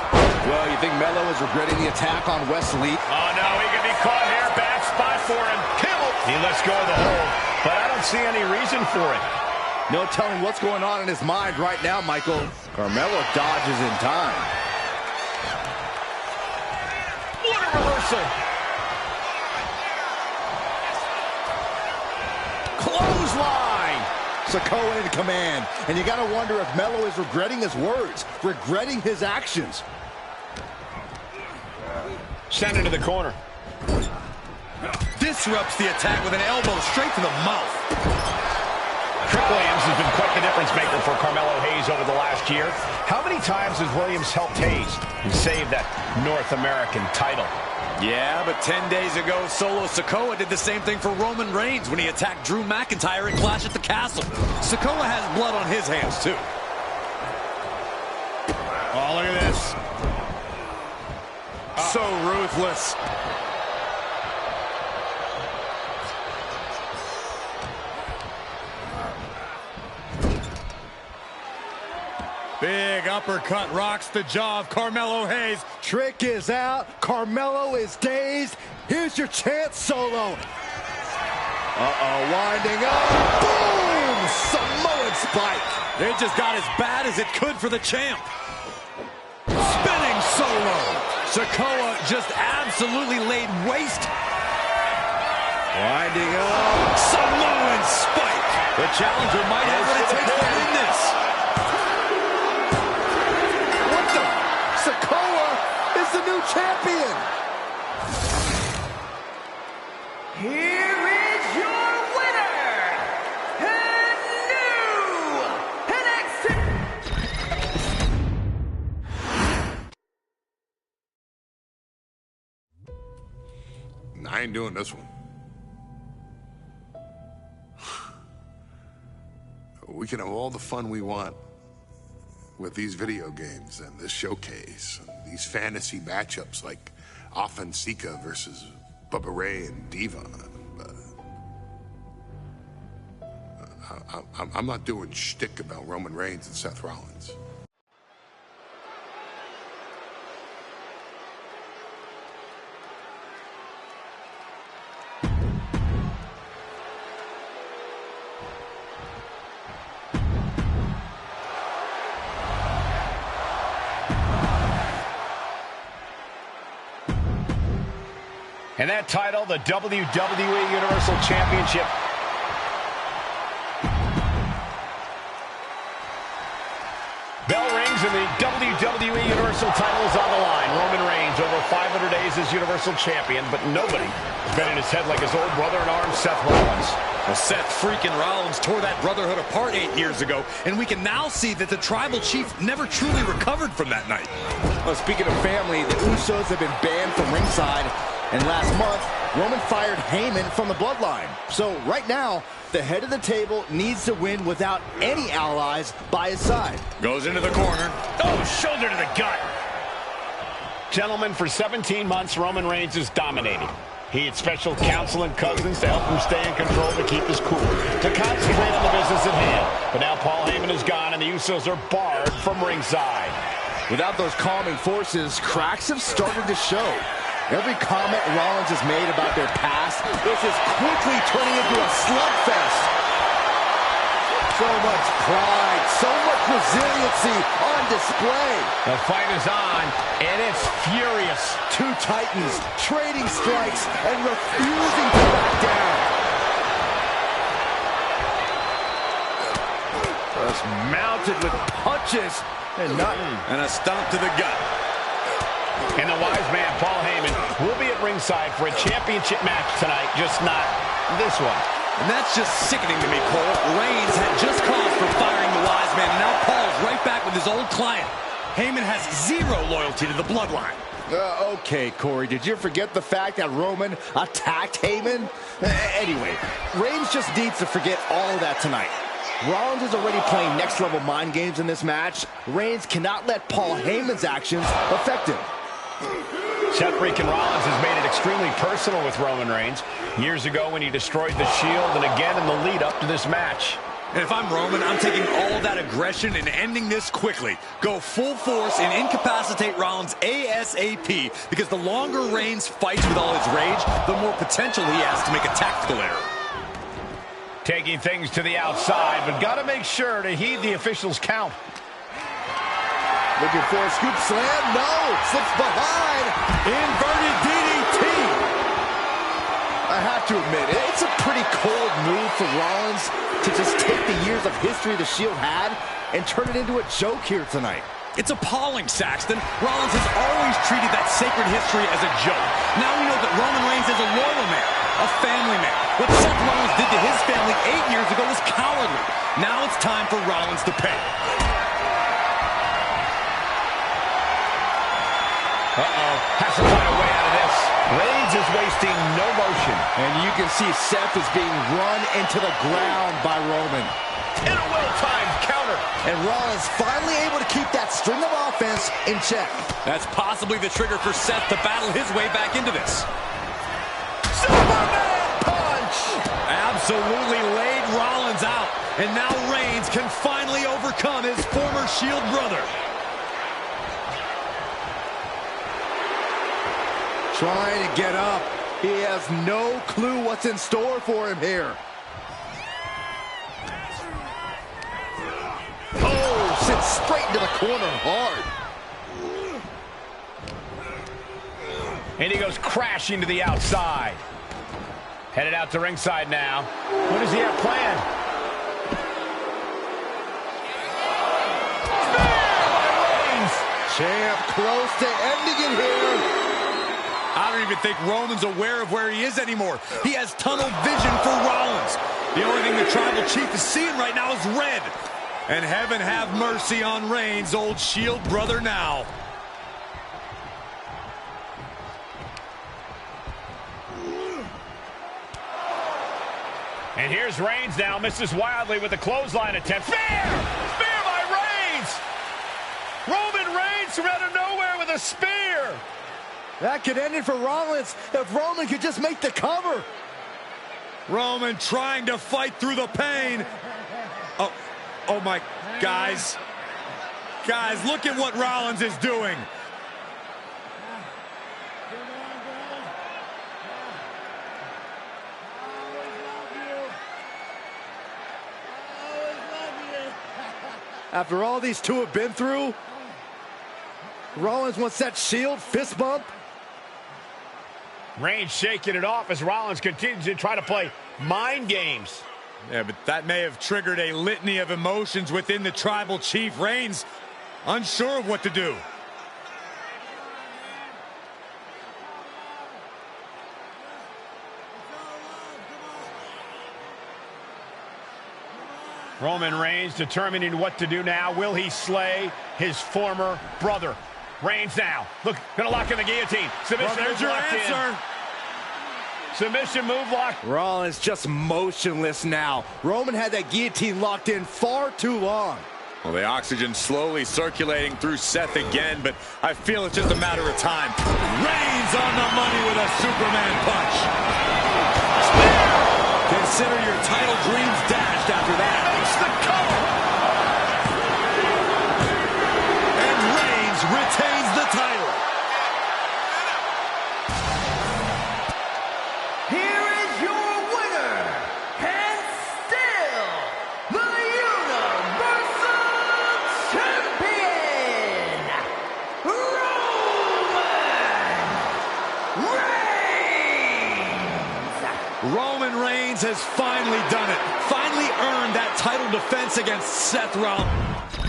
Well, you think Melo is regretting the attack on Wes Lee? Oh, no, he could be caught here. Bad spot for him. Kill. He lets go of the hold, but I don't see any reason for it. No telling what's going on in his mind right now, Michael. Carmelo dodges in time. What a reversal. Clothesline! Sikoa in command. And you got to wonder if Melo is regretting his words, regretting his actions. Sent into the corner. Disrupts the attack with an elbow straight to the mouth. Trick Williams has been quite the difference maker for Carmelo Hayes over the last year. How many times has Williams helped Hayes and saved that North American title? Yeah, but 10 days ago, Solo Sikoa did the same thing for Roman Reigns when he attacked Drew McIntyre in Clash at the Castle. Sikoa has blood on his hands, too. Oh, look at this. So ruthless. Big uppercut rocks the jaw of Carmelo Hayes. Trick is out. Carmelo is dazed. Here's your chance, Solo. Winding up. Boom! Samoan spike. It just got as bad as it could for the champ. Spinning Solo. Sikoa just absolutely laid waste. Winding up. Samoan spike. The challenger might have what it takes to win this. Sikoa is the new champion. Here is your winner, and new NXT. I ain't doing this one. We can have all the fun we want with these video games and this showcase, and these fantasy matchups like Offensica versus Bubba Ray and Diva. I'm not doing shtick about Roman Reigns and Seth Rollins. And that title, the WWE Universal Championship. Bell rings and the WWE Universal title is on the line. Roman Reigns, over 500 days as Universal Champion, but nobody has been in his head like his old brother-in-arms, Seth Rollins. Well, Seth freaking Rollins tore that brotherhood apart 8 years ago, and we can now see that the tribal chief never truly recovered from that night. Well, speaking of family, the Usos have been banned from ringside, and last month, Roman fired Heyman from the bloodline. So right now, the head of the table needs to win without any allies by his side. Goes into the corner. Oh, shoulder to the gut. Gentlemen, for 17 months, Roman Reigns is dominating. He had special counsel and cousins to help him stay in control, to keep his cool, to concentrate on the business at hand. But now Paul Heyman is gone, and the Usos are barred from ringside. Without those calming forces, cracks have started to show. Every comment Rollins has made about their past is just quickly turning into a slugfest. So much pride, so much resiliency on display. The fight is on, and it's furious. Two titans trading strikes and refusing to back down. Just mounted with punches and nothing. And a stomp to the gut. And the wise man, Paul Heyman, will be at ringside for a championship match tonight, just not this one. And that's just sickening to me, Cole. Reigns had just cause for firing the wise man, and now Paul's right back with his old client. Heyman has zero loyalty to the bloodline. Okay, Corey, did you forget the fact that Roman attacked Heyman? Anyway, Reigns just needs to forget all of that tonight. Rollins is already playing next-level mind games in this match. Reigns cannot let Paul Heyman's actions affect him. Seth freaking Rollins has made it extremely personal with Roman Reigns. Years ago when he destroyed the Shield, and again in the lead-up to this match. And if I'm Roman, I'm taking all that aggression and ending this quickly. Go full force and incapacitate Rollins ASAP, because the longer Reigns fights with all his rage, the more potential he has to make a tactical error. Taking things to the outside, but got to make sure to heed the officials' count. Looking for a scoop slam. No, slips behind. Inverted DDT. I have to admit, it's a pretty cold move for Rollins to just take the years of history the Shield had and turn it into a joke here tonight. It's appalling, Saxton. Rollins has always treated that sacred history as a joke. Now we know that Roman Reigns is a loyal man, a family man. What Seth Rollins did to his family 8 years ago was cowardly. Now it's time for Rollins to pay. Has to find a way out of this. Reigns is wasting no motion. And you can see Seth is being run into the ground by Roman. and a well-timed counter. And Rollins finally able to keep that string of offense in check. That's possibly the trigger for Seth to battle his way back into this. Superman punch! Absolutely laid Rollins out. And now Reigns can finally overcome his former Shield brother. Trying to get up. He has no clue what's in store for him here. Oh, sits straight into the corner hard. And he goes crashing to the outside. Headed out to ringside now. What does he have planned? Champ close to ending it here. I don't even think Roman's aware of where he is anymore. He has tunnel vision for Rollins. The only thing the Tribal Chief is seeing right now is red. And heaven have mercy on Reigns, old Shield brother now. And here's Reigns now, misses wildly with a clothesline attempt. Spear! Spear by Reigns! Roman Reigns from out of nowhere with a spear! That could end it for Rollins if Roman could just make the cover. Roman trying to fight through the pain. Oh my, guys. Guys, look at what Rollins is doing. After all these two have been through, Rollins wants that Shield fist bump. Reigns shaking it off as Rollins continues to try to play mind games. Yeah, but that may have triggered a litany of emotions within the Tribal Chief. Reigns unsure of what to do. Roman Reigns determining what to do now. Will he slay his former brother? Reigns now. Look, gonna lock in the guillotine. Submission Well, there's move your locked answer. in. Submission move locked. Rollins just motionless now. Roman had that guillotine locked in far too long. Well, the oxygen slowly circulating through Seth again, but I feel it's just a matter of time. Reigns on the money with a Superman punch. Consider your title dreams dashed after that. Makes the cover. And Reigns retains the title. Here is your winner, and still the Universal Champion, Roman Reigns has finally done it. Finally earned that title defense against Seth Rollins.